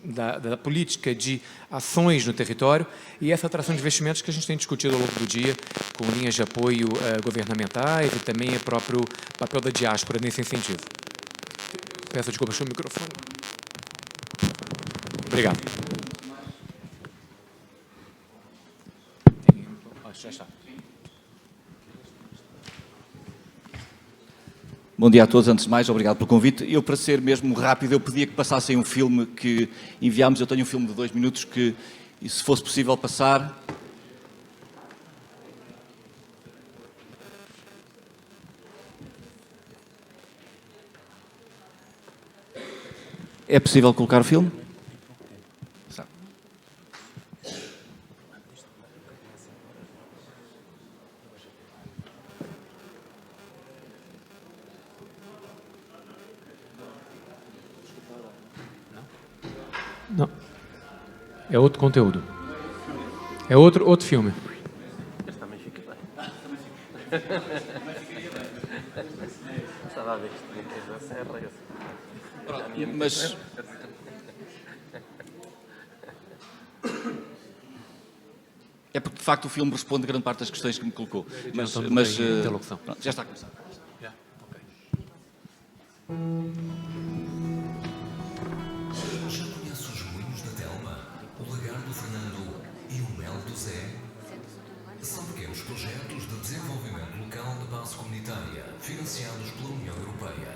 da política de ações no território e essa atração de investimentos que a gente tem discutido ao longo do dia, com linhas de apoio governamentais e também o próprio papel da diáspora nesse incentivo. Peço desculpa, deixa o microfone. Obrigado. Bom Bom dia a todos. Antes de mais, obrigado pelo convite. Eu, para ser mesmo rápido, eu pedia que passassem um filme que enviámos. Eu tenho um filme de 2 minutos que, se fosse possível passar... É possível colocar o filme? Não. É outro conteúdo. É outro filme. Este também fica bem. Estava a ver que isto tinha que ir da serra. Mas... É porque, de facto, o filme responde a grande parte das questões que me colocou. Mas pronto, já está a começar. Já conhece os moinhos da Telma, o lagar do Fernando e o mel do Zé? São pequenos projetos de desenvolvimento local de base comunitária, financiados pela União Europeia.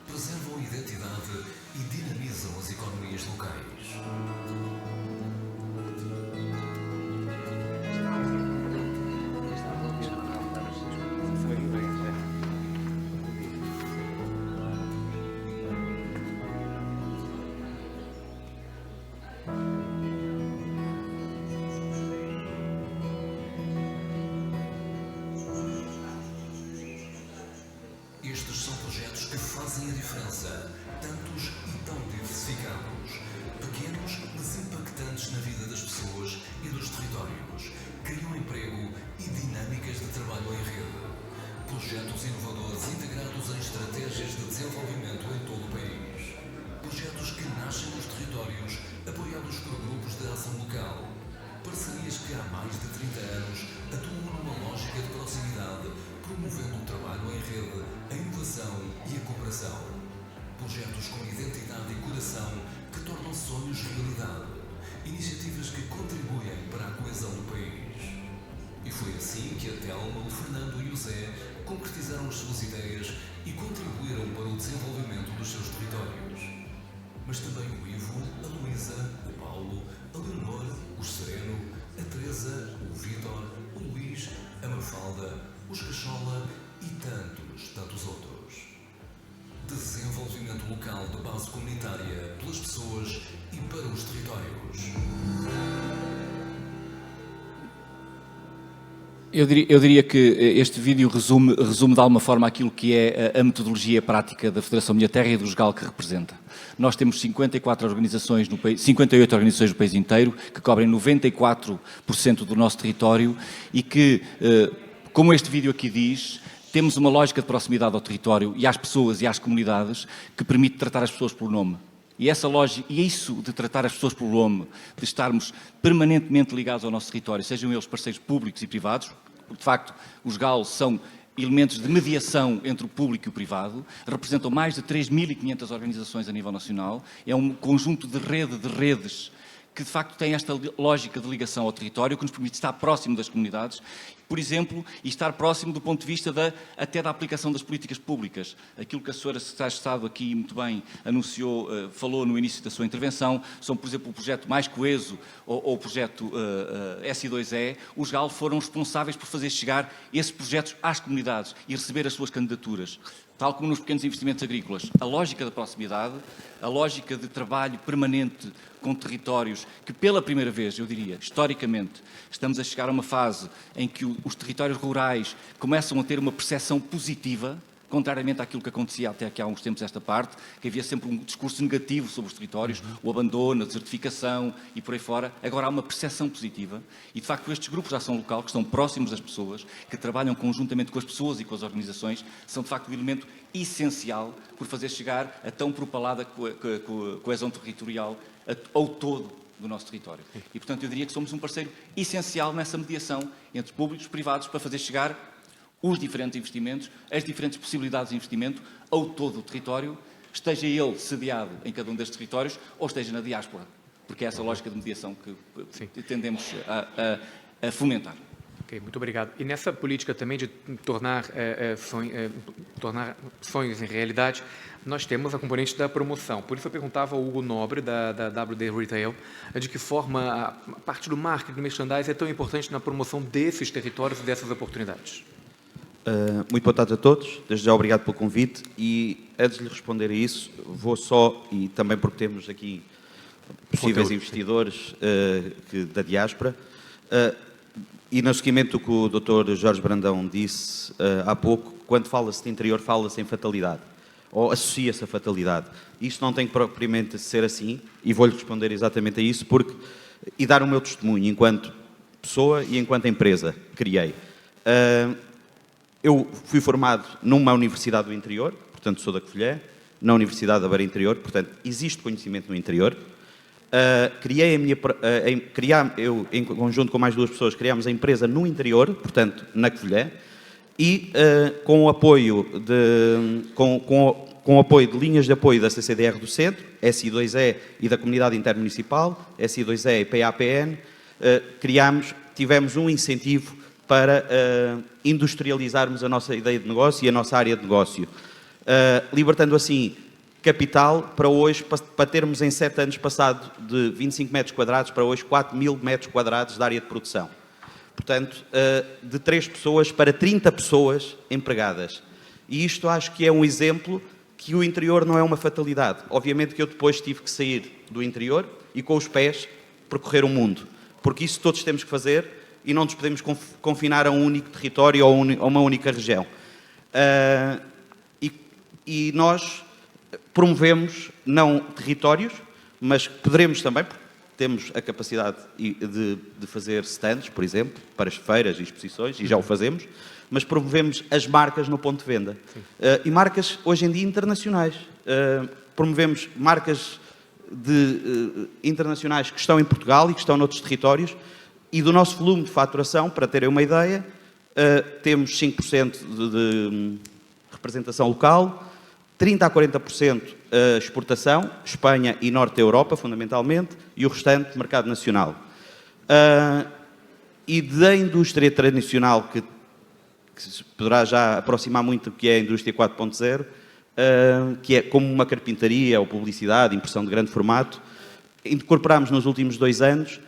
Preservam a identidade e dinamizam as economias locais. Estes são projetos que fazem a diferença, tantos e tão diversificados, pequenos mas impactantes na vida das pessoas e dos territórios, criam emprego e dinâmicas de trabalho em rede. Projetos inovadores integrados em estratégias de desenvolvimento em todo o país. Projetos que nascem nos territórios, apoiados por grupos de ação local. Parcerias que há mais de 30 anos atuam numa lógica de proximidade, promovendo o trabalho em rede, a inovação e a cooperação. Projetos com identidade e coração que tornam sonhos realidade. Iniciativas que contribuem para a coesão do país. E foi assim que a Telma, o Fernando e o Zé concretizaram as suas ideias e contribuíram para o desenvolvimento dos seus territórios. Mas também o Ivo, a Luísa, o Paulo, a Leonor, o Sereno, a Teresa, o Vítor, o Luís, a Mafalda, os Cachola e tantos outros. Desenvolvimento local de base comunitária pelas pessoas e para os territórios. Eu diria que este vídeo resume de alguma forma aquilo que é a metodologia prática da Federação Minha Terra e do JGAL que representa. Nós temos 58 organizações no país inteiro, que cobrem 94% do nosso território e que, como este vídeo aqui diz, temos uma lógica de proximidade ao território e às pessoas e às comunidades que permite tratar as pessoas pelo nome. E essa lógica, e isso de tratar as pessoas pelo nome, de estarmos permanentemente ligados ao nosso território, sejam eles parceiros públicos e privados, porque de facto os GAL são elementos de mediação entre o público e o privado, representam mais de 3.500 organizações a nível nacional, é um conjunto de redes que de facto tem esta lógica de ligação ao território, que nos permite estar próximo das comunidades, por exemplo, e estar próximo do ponto de vista até da aplicação das políticas públicas. Aquilo que a senhora Secretária de Estado aqui muito bem anunciou, falou no início da sua intervenção, são, por exemplo, o projeto Mais Coeso ou o projeto S2E. Os GAL foram responsáveis por fazer chegar esses projetos às comunidades e receber as suas candidaturas. Tal como nos pequenos investimentos agrícolas. A lógica da proximidade, a lógica de trabalho permanente com territórios que, pela primeira vez, eu diria, historicamente, estamos a chegar a uma fase em que os territórios rurais começam a ter uma percepção positiva, contrariamente àquilo que acontecia até aqui há uns tempos esta parte, que havia sempre um discurso negativo sobre os territórios, o abandono, a desertificação e por aí fora. Agora há uma percepção positiva e, de facto, estes grupos de ação local, que estão próximos das pessoas, que trabalham conjuntamente com as pessoas e com as organizações, são, de facto, um elemento essencial por fazer chegar a tão propalada coesão territorial ao todo do nosso território. E, portanto, eu diria que somos um parceiro essencial nessa mediação entre públicos e privados para fazer chegar os diferentes investimentos, as diferentes possibilidades de investimento ao todo o território, esteja ele sediado em cada um destes territórios ou esteja na diáspora, porque é essa lógica de mediação que tendemos a fomentar. Ok, muito obrigado. E nessa política também de tornar sonhos em realidade, nós temos a componente da promoção. Por isso eu perguntava ao Hugo Nobre, da WD Retail, de que forma a parte do marketing, do merchandising é tão importante na promoção desses territórios e dessas oportunidades. Muito boa tarde a todos. Desde já obrigado pelo convite e antes de lhe responder a isso, vou só, e também porque temos aqui possíveis investidores da diáspora, e no seguimento do que o Dr. Jorge Brandão disse há pouco, quando fala-se de interior, fala-se em fatalidade, ou associa-se a fatalidade. Isto não tem que propriamente ser assim, e vou-lhe responder exatamente a isso, e dar o meu testemunho enquanto pessoa e enquanto empresa que criei. Eu fui formado numa universidade do interior, portanto sou da Covilhã, na Universidade da Beira Interior, portanto existe conhecimento no interior. Eu, em conjunto com mais 2 pessoas, criámos a empresa no interior, portanto, na Covilhã, e com o apoio de linhas de apoio da CCDR do Centro, SI2E e da Comunidade Intermunicipal, SI2E e PAPN, tivemos um incentivo para industrializarmos a nossa ideia de negócio e a nossa área de negócio, libertando assim capital para hoje, para termos em 7 anos passado de 25 metros quadrados para hoje 4.000 metros quadrados de área de produção. Portanto, de 3 pessoas para 30 pessoas empregadas. E isto acho que é um exemplo que o interior não é uma fatalidade. Obviamente que eu depois tive que sair do interior e com os pés percorrer o mundo. Porque isso todos temos que fazer e não nos podemos confinar a um único território ou a uma única região. E nós promovemos não territórios, mas poderemos também, porque temos a capacidade de fazer stands, por exemplo, para as feiras e exposições, e já o fazemos, mas promovemos as marcas no ponto de venda. E marcas, hoje em dia, internacionais. Promovemos marcas internacionais que estão em Portugal e que estão noutros territórios, e do nosso volume de faturação, para terem uma ideia, temos 5% de representação local, 30% a 40% exportação, Espanha e Norte da Europa, fundamentalmente, e o restante, mercado nacional. E da indústria tradicional, que se poderá já aproximar muito do que é a indústria 4.0, que é como uma carpintaria ou publicidade, impressão de grande formato, incorporamos nos últimos 2 anos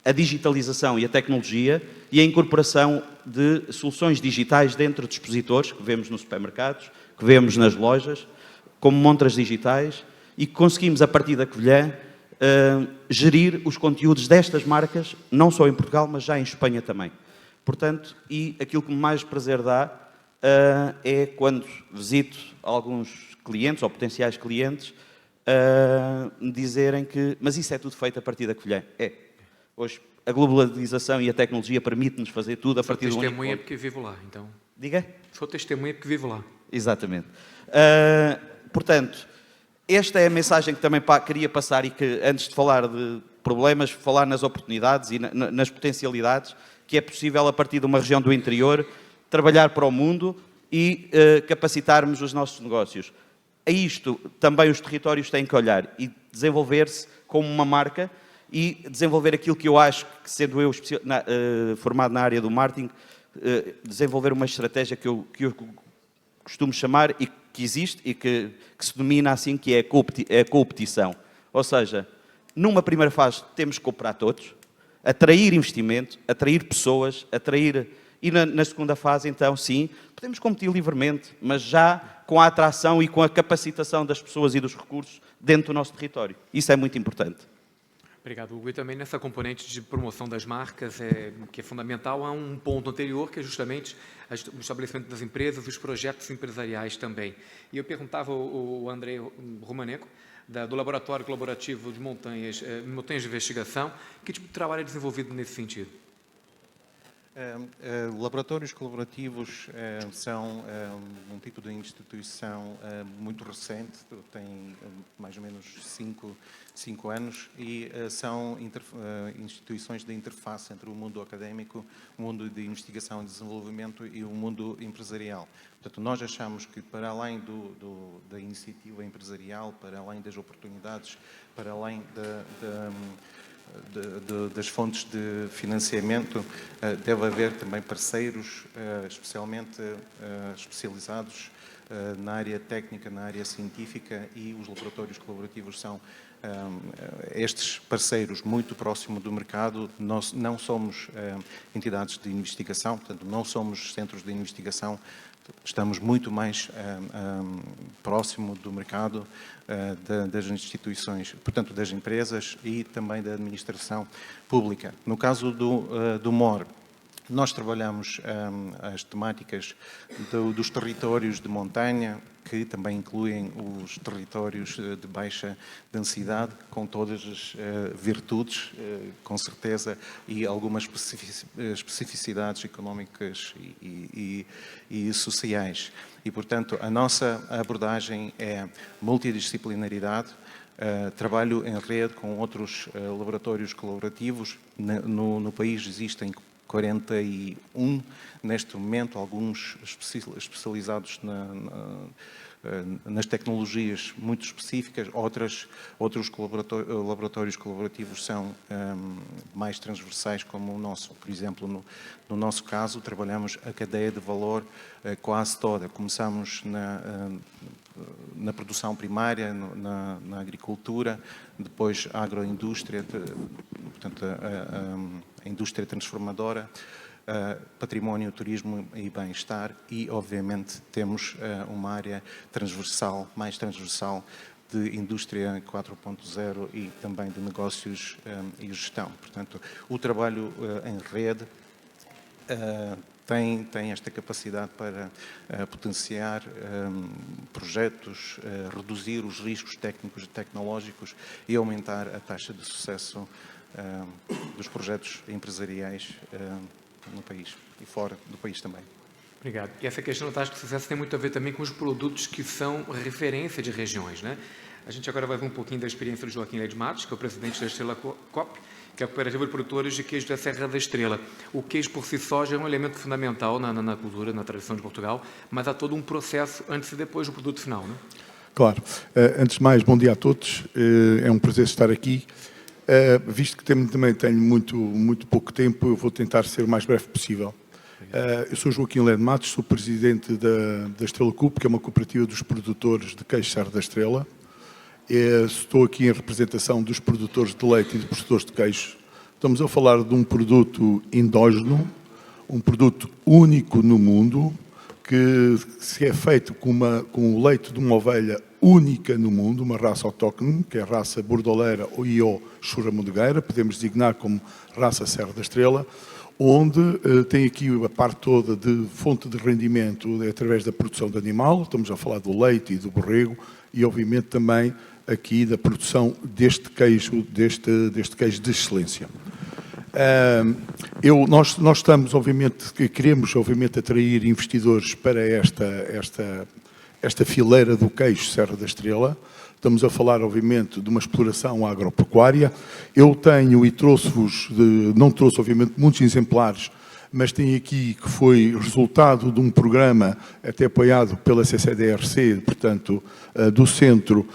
a digitalização e a tecnologia e a incorporação de soluções digitais dentro de expositores que vemos nos supermercados, que vemos nas lojas, como montras digitais, e que conseguimos, a partir da Covilhã, gerir os conteúdos destas marcas, não só em Portugal, mas já em Espanha também. Portanto, e aquilo que mais prazer dá é quando visito alguns clientes, ou potenciais clientes, me dizerem que, mas isso é tudo feito a partir da Covilhã. Hoje, a globalização e a tecnologia permite-nos fazer tudo a partir do único ponto. Sou testemunha porque vivo lá, então. Diga? Sou testemunha porque vivo lá. Exatamente. Portanto, esta é a mensagem que também queria passar e que, antes de falar de problemas, falar nas oportunidades e nas potencialidades que é possível, a partir de uma região do interior, trabalhar para o mundo e capacitarmos os nossos negócios. A isto também os territórios têm que olhar e desenvolver-se como uma marca e desenvolver aquilo que eu acho que, sendo eu formado na área do marketing, desenvolver uma estratégia que eu costumo chamar e que existe e que se domina assim, que é a competição. Ou seja, numa primeira fase temos que cooperar todos, atrair investimento, atrair pessoas, e na segunda fase, então, sim, podemos competir livremente, mas já com a atração e com a capacitação das pessoas e dos recursos dentro do nosso território. Isso é muito importante. Obrigado, Hugo. E também nessa componente de promoção das marcas, que é fundamental, há um ponto anterior, que é justamente o estabelecimento das empresas, os projetos empresariais também. E eu perguntava ao André Romanenko, do Laboratório Colaborativo de Montanhas de Investigação, que tipo de trabalho é desenvolvido nesse sentido? Laboratórios colaborativos são um tipo de instituição muito recente, tem mais ou menos 5 anos, e são instituições de interface entre o mundo académico, o mundo de investigação e desenvolvimento e o mundo empresarial. Portanto, nós achamos que, para além da iniciativa empresarial, para além das oportunidades, para além das fontes de financiamento, deve haver também parceiros, especialmente especializados na área técnica, na área científica, e os laboratórios colaborativos são estes parceiros muito próximo do mercado. Nós não somos entidades de investigação, portanto, não somos centros de investigação, estamos muito mais próximo do mercado, das instituições, portanto, das empresas e também da administração pública. No caso do MOR, nós trabalhamos as temáticas dos territórios de montanha, que também incluem os territórios de baixa densidade, com todas as virtudes, com certeza, e algumas especificidades económicas e sociais. E, portanto, a nossa abordagem é multidisciplinaridade, trabalho em rede com outros laboratórios colaborativos. No país existem 41, neste momento, alguns especializados nas tecnologias muito específicas, outros laboratórios colaborativos são mais transversais, como o nosso. Por exemplo, no nosso caso, trabalhamos a cadeia de valor quase toda. Começamos na produção primária, na agricultura, depois a agroindústria, portanto, a indústria transformadora, património, turismo e bem-estar, e obviamente temos uma área transversal, mais transversal, de indústria 4.0 e também de negócios e gestão. Portanto, o trabalho em rede tem esta capacidade para potenciar projetos, reduzir os riscos técnicos e tecnológicos e aumentar a taxa de sucesso dos projetos empresariais no país e fora do país também. Obrigado. E essa questão da taxa de sucesso tem muito a ver também com os produtos que são referência de regiões, né? A gente agora vai ver um pouquinho da experiência do Joaquim Leite Matos, que é o presidente da Estrela Coop, que é a cooperativa de produtores de queijo da Serra da Estrela. O queijo por si só já é um elemento fundamental na cultura, na tradição de Portugal, mas há todo um processo antes e depois do produto final, né? Claro. Antes de mais, bom dia a todos. É um prazer estar aqui. Visto que também tenho muito pouco tempo, eu vou tentar ser o mais breve possível. Eu sou Joaquim Leite Matos, sou presidente da Estrela Coop, que é uma cooperativa dos produtores de queijo Serra da Estrela. Estou aqui em representação dos produtores de leite e dos produtores de queijo. Estamos a falar de um produto endógeno, um produto único no mundo, que se é feito com o leite de uma ovelha única no mundo, uma raça autóctone, que é a raça bordoleira ou churamudegueira, podemos designar como raça Serra da Estrela, onde tem aqui a parte toda de fonte de rendimento através da produção de animal, estamos a falar do leite e do borrego, e obviamente também aqui da produção deste queijo de excelência. Nós estamos, obviamente, queremos, obviamente, atrair investidores para esta fileira do queijo Serra da Estrela. Estamos a falar, obviamente, de uma exploração agropecuária. Eu tenho e trouxe-vos, não trouxe, obviamente, muitos exemplares, mas tenho aqui que foi resultado de um programa até apoiado pela CCDRC, portanto, do centro,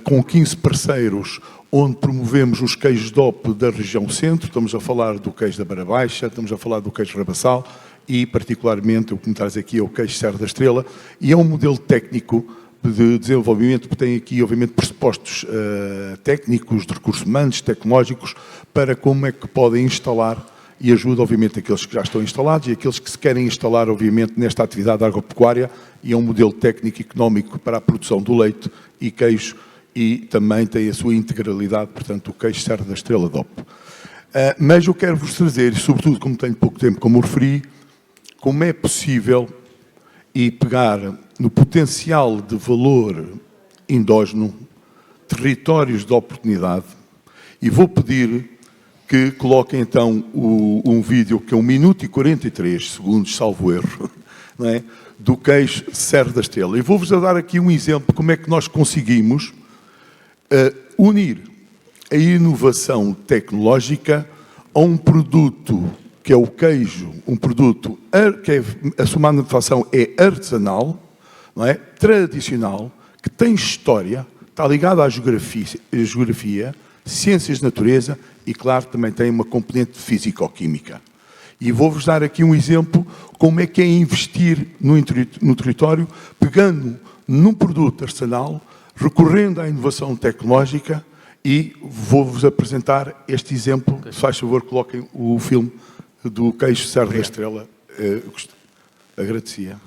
com 15 parceiros, onde promovemos os queijos DOP da região centro. Estamos a falar do queijo da Beira Baixa, estamos a falar do queijo Rabassal e, particularmente, o que me traz aqui é o queijo Serra da Estrela, e é um modelo técnico de desenvolvimento que tem aqui, obviamente, pressupostos técnicos, de recursos humanos, tecnológicos, para como é que podem instalar, e ajuda, obviamente, aqueles que já estão instalados e aqueles que se querem instalar, obviamente, nesta atividade agropecuária, e é um modelo técnico e económico para a produção do leite e queijo, e também tem a sua integralidade, portanto, o queijo Serra da Estrela DOP. Mas eu quero vos trazer, sobretudo como tenho pouco tempo, como referi, como é possível e pegar no potencial de valor endógeno, territórios de oportunidade, e vou pedir que coloquem então um vídeo que é 1 minuto e 43 segundos, salvo erro, não é? Do queijo Serra da Estrela. E vou-vos dar aqui um exemplo de como é que nós conseguimos unir a inovação tecnológica a um produto que é o queijo, um produto que a sua manufação é artesanal, não é? Tradicional, que tem história, está ligado à geografia, ciências de natureza e, claro, também tem uma componente físico-química. E vou-vos dar aqui um exemplo como é que é investir no território, pegando num produto artesanal, recorrendo à inovação tecnológica, e vou-vos apresentar este exemplo. Se faz favor, coloquem o filme do queijo Serra da Estrela. Agradecia.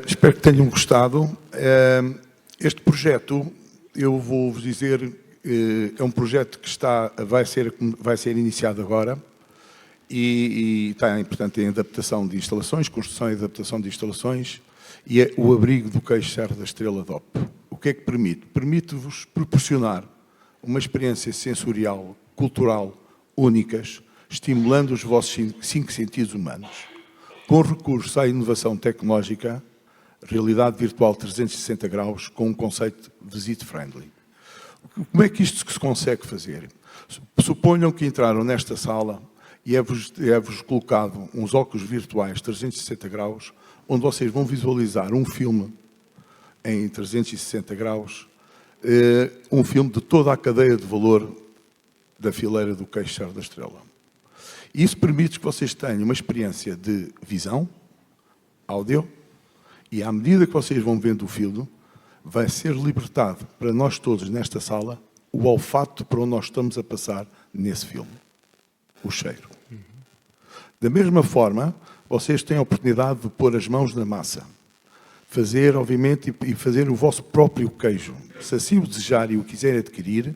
Espero que tenham gostado. Este projeto, eu vou-vos dizer, é um projeto que vai ser iniciado agora e está, portanto, em adaptação de instalações, construção e adaptação de instalações, e é o abrigo do queijo Serra da Estrela DOP. O que é que permite? Permite-vos proporcionar uma experiência sensorial, cultural, únicas, estimulando os vossos 5 sentidos humanos, com recurso à inovação tecnológica, realidade virtual 360 graus, com um conceito visit-friendly. Como é que isto se consegue fazer? Suponham que entraram nesta sala e é-vos colocado uns óculos virtuais 360 graus, onde vocês vão visualizar um filme em 360 graus, um filme de toda a cadeia de valor da fileira do queijo Serra da Estrela. Isso permite que vocês tenham uma experiência de visão, áudio, e à medida que vocês vão vendo o filme, vai ser libertado para nós todos nesta sala o olfato para onde nós estamos a passar nesse filme. O cheiro. Da mesma forma, vocês têm a oportunidade de pôr as mãos na massa, fazer, obviamente, e fazer o vosso próprio queijo. Se assim o desejarem e o quiserem adquirir,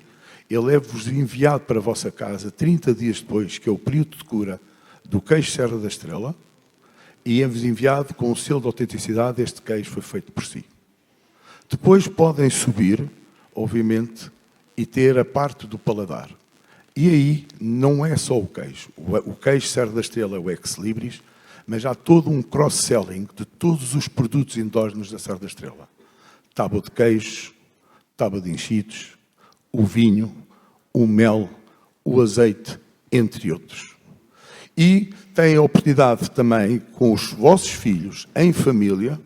ele é-vos enviado para a vossa casa 30 dias depois, que é o período de cura do queijo Serra da Estrela, e é-vos enviado com o selo de autenticidade. Este queijo foi feito por si. Depois podem subir, obviamente, e ter a parte do paladar. E aí não é só o queijo. O queijo Serra da Estrela é o ex-libris, mas há todo um cross-selling de todos os produtos endógenos da Serra da Estrela. Tábua de queijos, tábua de enchidos, o vinho, o mel, o azeite, entre outros. E têm a oportunidade também, com os vossos filhos, em família,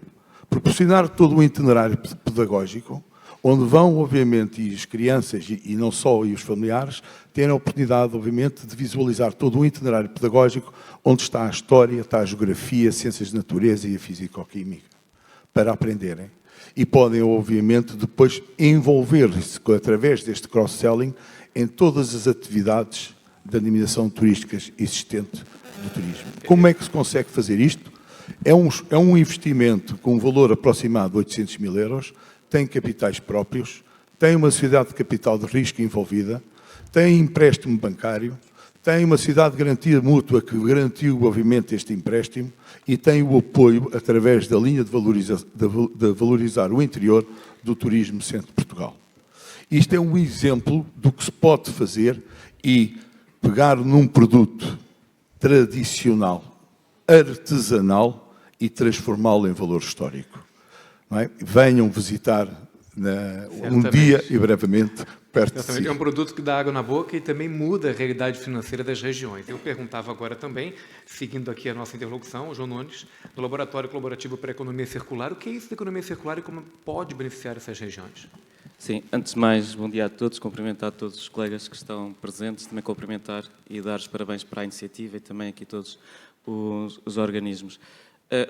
proporcionar todo o itinerário pedagógico, onde vão, obviamente, e as crianças, e não só, e os familiares, terem a oportunidade, obviamente, de visualizar todo o itinerário pedagógico, onde está a história, está a geografia, a ciências de natureza e a físico-química, para aprenderem. E podem, obviamente, depois envolver-se, através deste cross-selling, em todas as atividades de animação turísticas existente do turismo. Como é que se consegue fazer isto? É um investimento com um valor aproximado de 800 mil euros, tem capitais próprios, tem uma sociedade de capital de risco envolvida, tem empréstimo bancário, tem uma sociedade de garantia mútua que garantiu, obviamente, este empréstimo e tem o apoio através da linha de valorizar o interior do Turismo Centro de Portugal. Isto é um exemplo do que se pode fazer e pegar num produto tradicional, artesanal e transformá-lo em valor histórico. Não é? Venham visitar um dia e brevemente perto de si. É um produto que dá água na boca e também muda a realidade financeira das regiões. Eu perguntava agora também, seguindo aqui a nossa interlocução, o João Nunes, do Laboratório Colaborativo para a Economia Circular, o que é isso da economia circular e como pode beneficiar essas regiões? Sim, antes de mais, bom dia a todos, cumprimentar todos os colegas que estão presentes, também cumprimentar e dar os parabéns para a iniciativa e também aqui todos os organismos.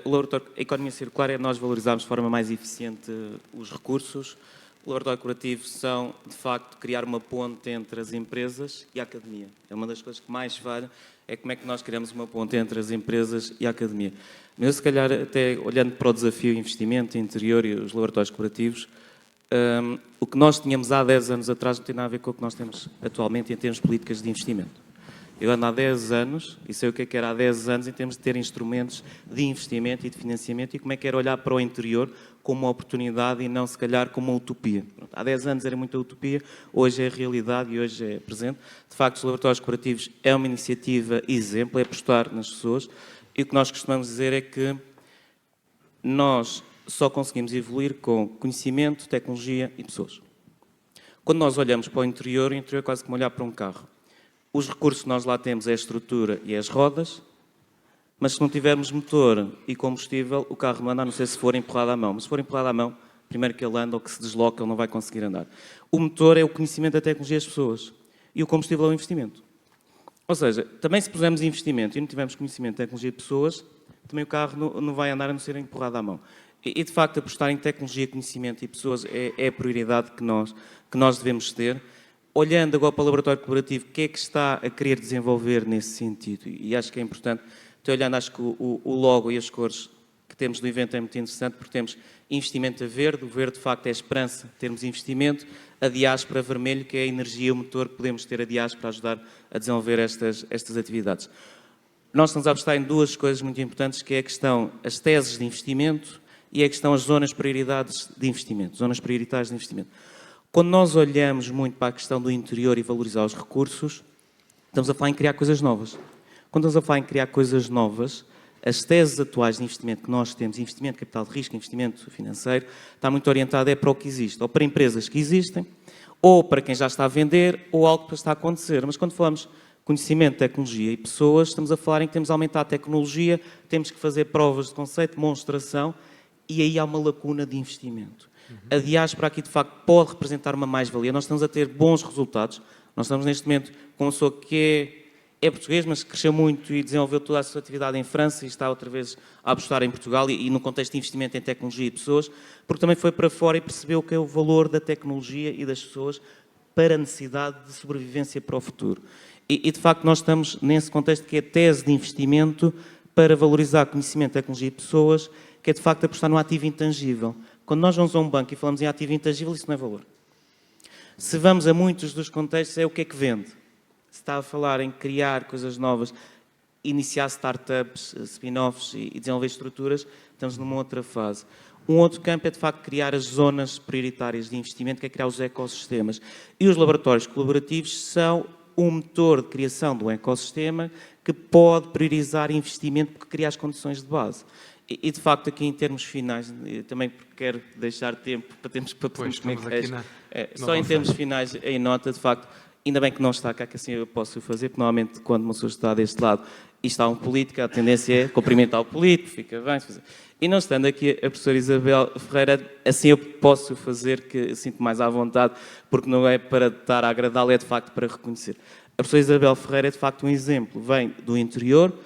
O Laboratório Economia Circular é nós valorizarmos de forma mais eficiente os recursos. O Laboratório Colaborativo são, de facto, criar uma ponte entre as empresas e a academia. É uma das coisas que mais falha, é como é que nós criamos uma ponte entre as empresas e a academia. Mas eu, se calhar, até olhando para o desafio investimento interior e os laboratórios cooperativos, o que nós tínhamos há 10 anos atrás não tem nada a ver com o que nós temos atualmente em termos de políticas de investimento. Eu ando há 10 anos e sei o que era há 10 anos em termos de ter instrumentos de investimento e de financiamento e como é que era olhar para o interior como uma oportunidade e não, se calhar, como uma utopia. Pronto, há 10 anos era muita utopia, hoje é realidade e hoje é presente. De facto, os laboratórios cooperativos é uma iniciativa exemplo, é apostar nas pessoas e o que nós costumamos dizer é que nós só conseguimos evoluir com conhecimento, tecnologia e pessoas. Quando nós olhamos para o interior é quase como olhar para um carro. Os recursos que nós lá temos é a estrutura e as rodas, mas se não tivermos motor e combustível, o carro não anda, a não ser se for empurrado à mão. Mas se for empurrado à mão, primeiro que ele anda ou que se desloca, ele não vai conseguir andar. O motor é o conhecimento da tecnologia das pessoas e o combustível é o investimento. Ou seja, também se pusermos investimento e não tivermos conhecimento da tecnologia de pessoas, também o carro não vai andar a não ser empurrado à mão. E de facto, apostar em tecnologia, conhecimento e pessoas é a prioridade que nós devemos ter. Olhando agora para o laboratório colaborativo, o que é que está a querer desenvolver nesse sentido? E acho que é importante, estou olhando, acho que o logo e as cores que temos do evento é muito interessante, porque temos investimento a verde, o verde de facto é a esperança, termos investimento, a diáspora vermelho, que é a energia, o motor que podemos ter a diáspora para ajudar a desenvolver estas atividades. Nós estamos a apostar em duas coisas muito importantes, que é a questão, as teses de investimento e a questão, as zonas prioridades de investimento, zonas prioritárias de investimento. Quando nós olhamos muito para a questão do interior e valorizar os recursos, estamos a falar em criar coisas novas. Quando estamos a falar em criar coisas novas, as teses atuais de investimento que nós temos, investimento, capital de risco, investimento financeiro, está muito orientado para o que existe, ou para empresas que existem, ou para quem já está a vender, ou algo que está a acontecer. Mas quando falamos conhecimento, tecnologia e pessoas, estamos a falar em que temos de aumentar a tecnologia, temos que fazer provas de conceito, demonstração, e aí há uma lacuna de investimento. A diáspora aqui, de facto, pode representar uma mais-valia. Nós estamos a ter bons resultados. Nós estamos, neste momento, com uma pessoa que é português, mas que cresceu muito e desenvolveu toda a sua atividade em França e está outra vez a apostar em Portugal e no contexto de investimento em tecnologia e pessoas, porque também foi para fora e percebeu o que é o valor da tecnologia e das pessoas para a necessidade de sobrevivência para o futuro. E de facto, nós estamos nesse contexto que é a tese de investimento para valorizar conhecimento, tecnologia e pessoas, que é, de facto, apostar no ativo intangível. Quando nós vamos a um banco e falamos em ativo intangível, isso não é valor. Se vamos a muitos dos contextos, é o que é que vende. Se está a falar em criar coisas novas, iniciar startups, spin-offs e desenvolver estruturas, estamos numa outra fase. Um outro campo é, de facto, criar as zonas prioritárias de investimento, que é criar os ecossistemas. E os laboratórios colaborativos são um motor de criação de um ecossistema que pode priorizar investimento porque cria as condições de base. E, de facto, aqui em termos finais, também quero deixar tempo para termos para podermos só em termos finais, em nota, de facto, ainda bem que não está cá, que assim eu posso fazer, porque normalmente quando uma pessoa está deste lado e está um político, a tendência é cumprimentar o político, fica bem. E não estando aqui a professora Isabel Ferreira, assim eu posso fazer, que eu sinto mais à vontade, porque não é para estar a agradá-la, é de facto para reconhecer. A professora Isabel Ferreira é de facto um exemplo, vem do interior,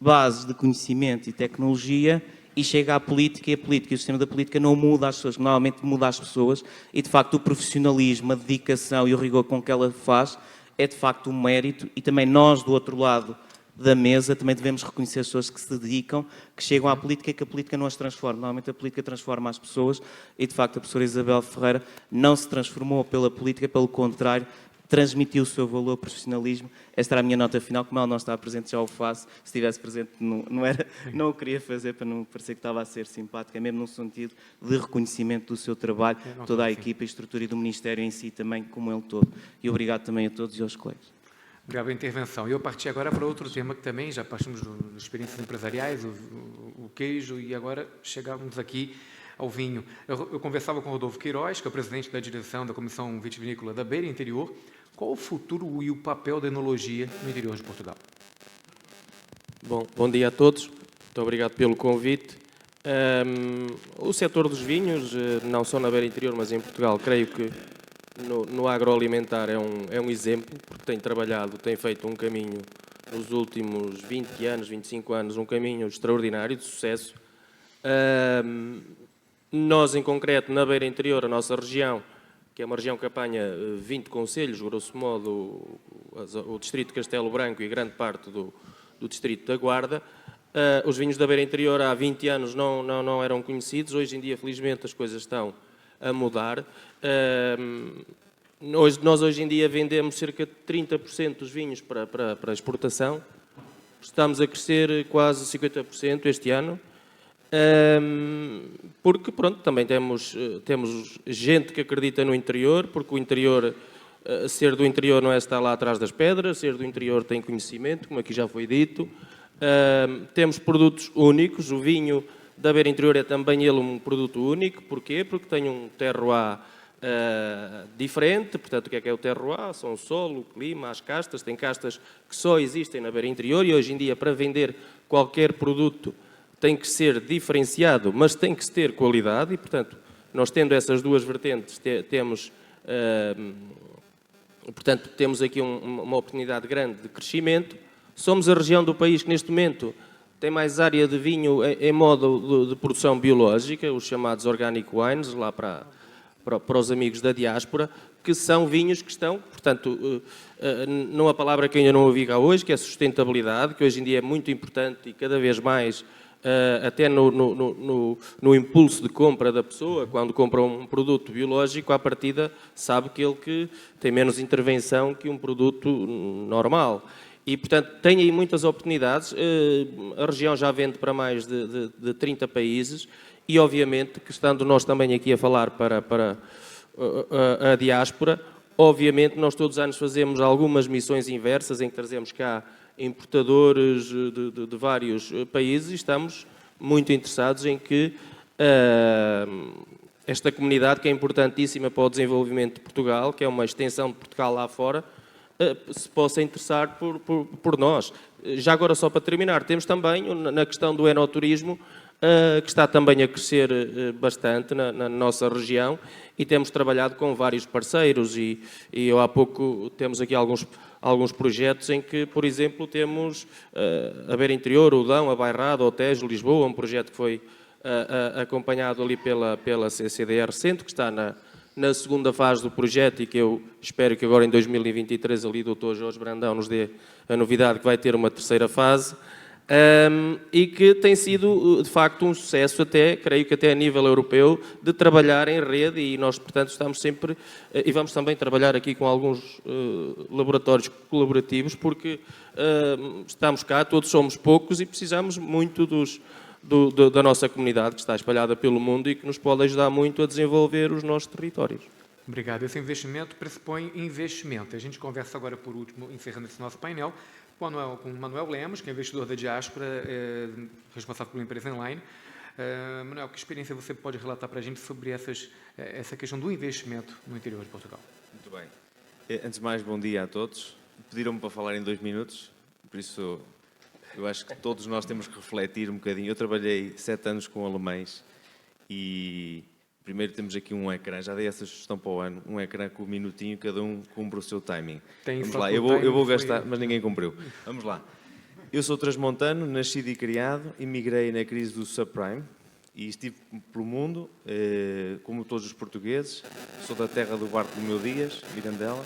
bases de conhecimento e tecnologia, e chega à política, e a política e o sistema da política não muda as pessoas, normalmente muda as pessoas, e de facto o profissionalismo, a dedicação e o rigor com que ela faz é de facto um mérito, e também nós do outro lado da mesa também devemos reconhecer as pessoas que se dedicam, que chegam à política e que a política não as transforma. Normalmente a política transforma as pessoas, e de facto a professora Isabel Ferreira não se transformou pela política, pelo contrário, transmitiu o seu valor, profissionalismo. Esta era a minha nota final, como ela não estava presente, já o faço. Se estivesse presente, não o queria fazer para não parecer que estava a ser simpática, mesmo num sentido de reconhecimento do seu trabalho, toda a equipa, a estrutura e do Ministério em si também, como ele todo. E obrigado também a todos e aos colegas. Obrigado pela intervenção. Eu parti agora para outro tema que também já partimos das experiências empresariais, o queijo, e agora chegamos aqui ao vinho. Eu conversava com o Rodolfo Queiroz, que é o presidente da direção da Comissão Vitivinícola da Beira Interior. Qual o futuro e o papel da enologia no interior de Portugal? Bom dia a todos. Muito obrigado pelo convite. O setor dos vinhos, não só na Beira Interior, mas em Portugal, creio que no agroalimentar é um exemplo, porque tem feito um caminho nos últimos 20 anos, 25 anos, um caminho extraordinário de sucesso. Nós, em concreto, na Beira Interior, a nossa região, que é uma região que apanha 20 concelhos, grosso modo, o distrito de Castelo Branco e grande parte do distrito da Guarda. Os vinhos da Beira Interior há 20 anos não eram conhecidos. Hoje em dia, felizmente, as coisas estão a mudar. Nós hoje em dia vendemos cerca de 30% dos vinhos para exportação. Estamos a crescer quase 50% este ano. Porque, pronto, também temos gente que acredita no interior, porque o interior, ser do interior não é estar lá atrás das pedras, ser do interior tem conhecimento, como aqui já foi dito. Temos produtos únicos, o vinho da Beira Interior é também ele um produto único. Porquê? Porque tem um terroir diferente. Portanto, o que é o terroir? São o solo, o clima, as castas. Tem castas que só existem na Beira Interior e hoje em dia, para vender qualquer produto, tem que ser diferenciado, mas tem que ter qualidade e, portanto, nós tendo essas duas vertentes, temos aqui uma oportunidade grande de crescimento. Somos a região do país que, neste momento, tem mais área de vinho em modo de produção biológica, os chamados organic wines, lá para os amigos da diáspora, que são vinhos que estão, portanto, numa palavra que ainda não ouvi cá hoje, que é sustentabilidade, que hoje em dia é muito importante e cada vez mais, até no impulso de compra da pessoa, quando compra um produto biológico, à partida sabe que tem menos intervenção que um produto normal. E, portanto, tem aí muitas oportunidades. A região já vende para mais de 30 países e, obviamente, que estando nós também aqui a falar para a diáspora, obviamente nós todos os anos fazemos algumas missões inversas em que trazemos cá importadores de vários países e estamos muito interessados em que esta comunidade, que é importantíssima para o desenvolvimento de Portugal, que é uma extensão de Portugal lá fora, se possa interessar por nós. Já agora, só para terminar, temos também, na questão do enoturismo, que está também a crescer bastante na nossa região e temos trabalhado com vários parceiros e eu há pouco temos aqui alguns projetos em que, por exemplo, temos a Beira Interior, o Dão, a Bairrada, o Tejo, Lisboa, um projeto que foi acompanhado ali pela CCDR Centro, que está na segunda fase do projeto e que eu espero que agora em 2023 ali o Dr. Jorge Brandão nos dê a novidade que vai ter uma terceira fase e que tem sido de facto um sucesso creio que até a nível europeu, de trabalhar em rede e nós, portanto, estamos sempre e vamos também trabalhar aqui com alguns laboratórios colaborativos porque estamos cá, todos somos poucos e precisamos muito da nossa comunidade que está espalhada pelo mundo e que nos pode ajudar muito a desenvolver os nossos territórios. Obrigado. Esse investimento pressupõe investimento. A gente conversa agora, por último, encerrando esse nosso painel, com o Manuel Lemos, que é investidor da diáspora, responsável pela empresa Enline. Manuel, que experiência você pode relatar para a gente sobre essa questão do investimento no interior de Portugal? Muito bem. Antes de mais, bom dia a todos. Pediram-me para falar em 2 minutos, por isso eu acho que todos nós temos que refletir um bocadinho. Eu trabalhei 7 anos com alemães e primeiro temos aqui um ecrã, já dei essa sugestão para o ano, um ecrã com um minutinho, cada um cumpre o seu timing. Vamos lá, eu vou gastar, mas ninguém cumpriu. Vamos lá. Eu sou transmontano, nascido e criado, emigrei na crise do subprime e estive pelo mundo, como todos os portugueses. Sou da terra do Bartolomeu Dias, Mirandela.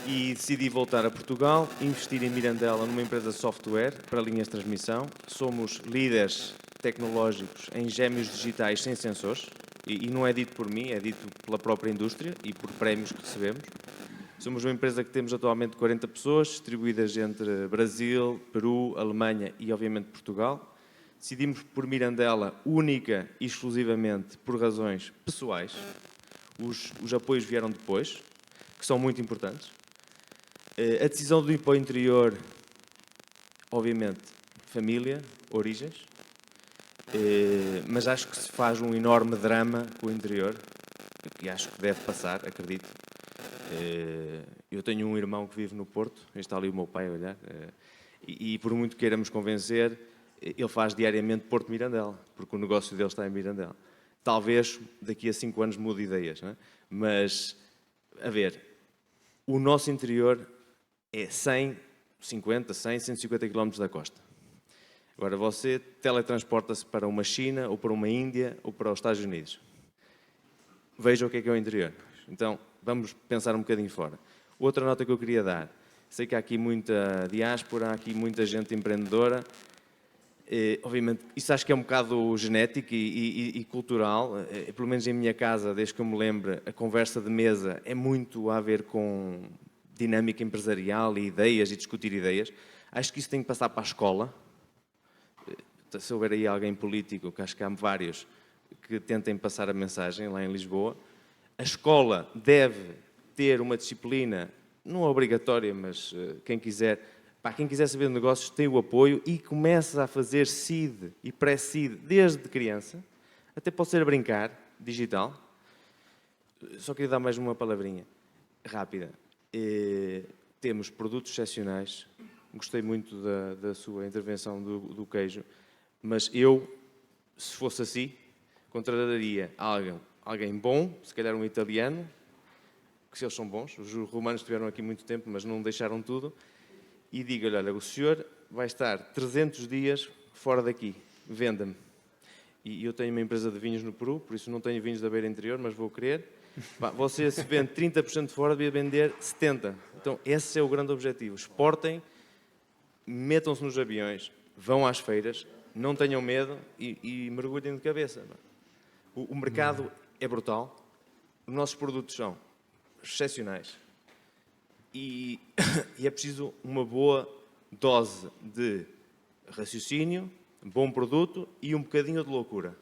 E decidi voltar a Portugal, investir em Mirandela numa empresa de software para linhas de transmissão. Somos líderes tecnológicos em gêmeos digitais sem sensores e não é dito por mim, é dito pela própria indústria e por prémios que recebemos. Somos uma empresa que temos atualmente 40 pessoas, distribuídas entre Brasil, Peru, Alemanha e, obviamente, Portugal. Decidimos por Mirandela única e exclusivamente por razões pessoais. Os apoios vieram depois, que são muito importantes. A decisão do ir para o interior, obviamente, família, origens, mas acho que se faz um enorme drama com o interior, e acho que deve passar, acredito. Eu tenho um irmão que vive no Porto, está ali o meu pai a olhar, e por muito queiramos convencer, ele faz diariamente Porto Mirandela, porque o negócio dele está em Mirandela. Talvez daqui a 5 anos mude ideias, não é? Mas, a ver, o nosso interior é 150, 150 km da costa. Agora, você teletransporta-se para uma China, ou para uma Índia, ou para os Estados Unidos. Veja o que é o interior. Então, vamos pensar um bocadinho fora. Outra nota que eu queria dar. Sei que há aqui muita diáspora, há aqui muita gente empreendedora. Obviamente, isso acho que é um bocado genético e cultural. Pelo menos em minha casa, desde que eu me lembro, a conversa de mesa é muito a ver com dinâmica empresarial e ideias, e discutir ideias. Acho que isso tem que passar para a escola. Se houver aí alguém político, que acho que há vários, que tentem passar a mensagem lá em Lisboa, a escola deve ter uma disciplina, não obrigatória, mas quem quiser saber de negócios tem o apoio e começa a fazer seed e pré-seed desde criança, até pode ser a brincar, digital. Só queria dar mais uma palavrinha rápida. Temos produtos excepcionais, gostei muito da sua intervenção do queijo, mas eu, se fosse assim, contrataria alguém bom, se calhar um italiano, que se eles são bons, os romanos estiveram aqui muito tempo, mas não deixaram tudo, e diga-lhe, olha, o senhor vai estar 300 dias fora daqui, venda-me. E eu tenho uma empresa de vinhos no Peru, por isso não tenho vinhos da Beira Interior, mas vou querer. Você, se vende 30% fora, devia vender 70%. Então, esse é o grande objetivo. Exportem, metam-se nos aviões, vão às feiras, não tenham medo e mergulhem de cabeça. O mercado é brutal, os nossos produtos são excepcionais e é preciso uma boa dose de raciocínio, bom produto e um bocadinho de loucura.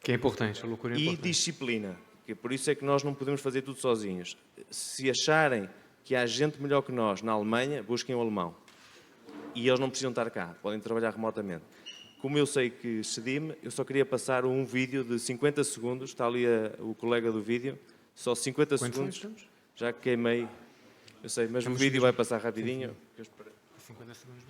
Que é importante, a loucura é importante. E disciplina, que por isso é que nós não podemos fazer tudo sozinhos. Se acharem que há gente melhor que nós na Alemanha, busquem o alemão. E eles não precisam estar cá, podem trabalhar remotamente. Como eu sei que cedi-me, eu só queria passar um vídeo de 50 segundos, está ali o colega do vídeo, só 50 segundos, já queimei, eu sei, mas o vídeo vai passar rapidinho. 50 segundos.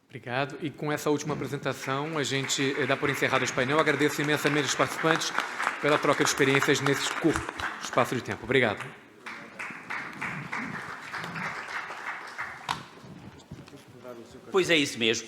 Obrigado. E com essa última apresentação, a gente dá por encerrado este painel. Agradeço imensamente aos participantes pela troca de experiências nesse curto espaço de tempo. Obrigado. Pois é isso mesmo.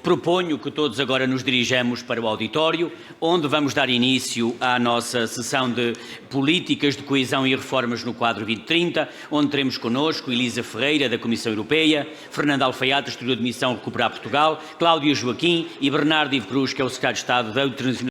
Proponho que todos agora nos dirijamos para o auditório, onde vamos dar início à nossa sessão de políticas de coesão e reformas no quadro 2030, onde teremos connosco Elisa Ferreira, da Comissão Europeia, Fernando Alfaiate, Historiador de Missão Recuperar Portugal, Cláudio Joaquim e Bernardo Ivo Cruz, que é o Secretário de Estado da Internacionalização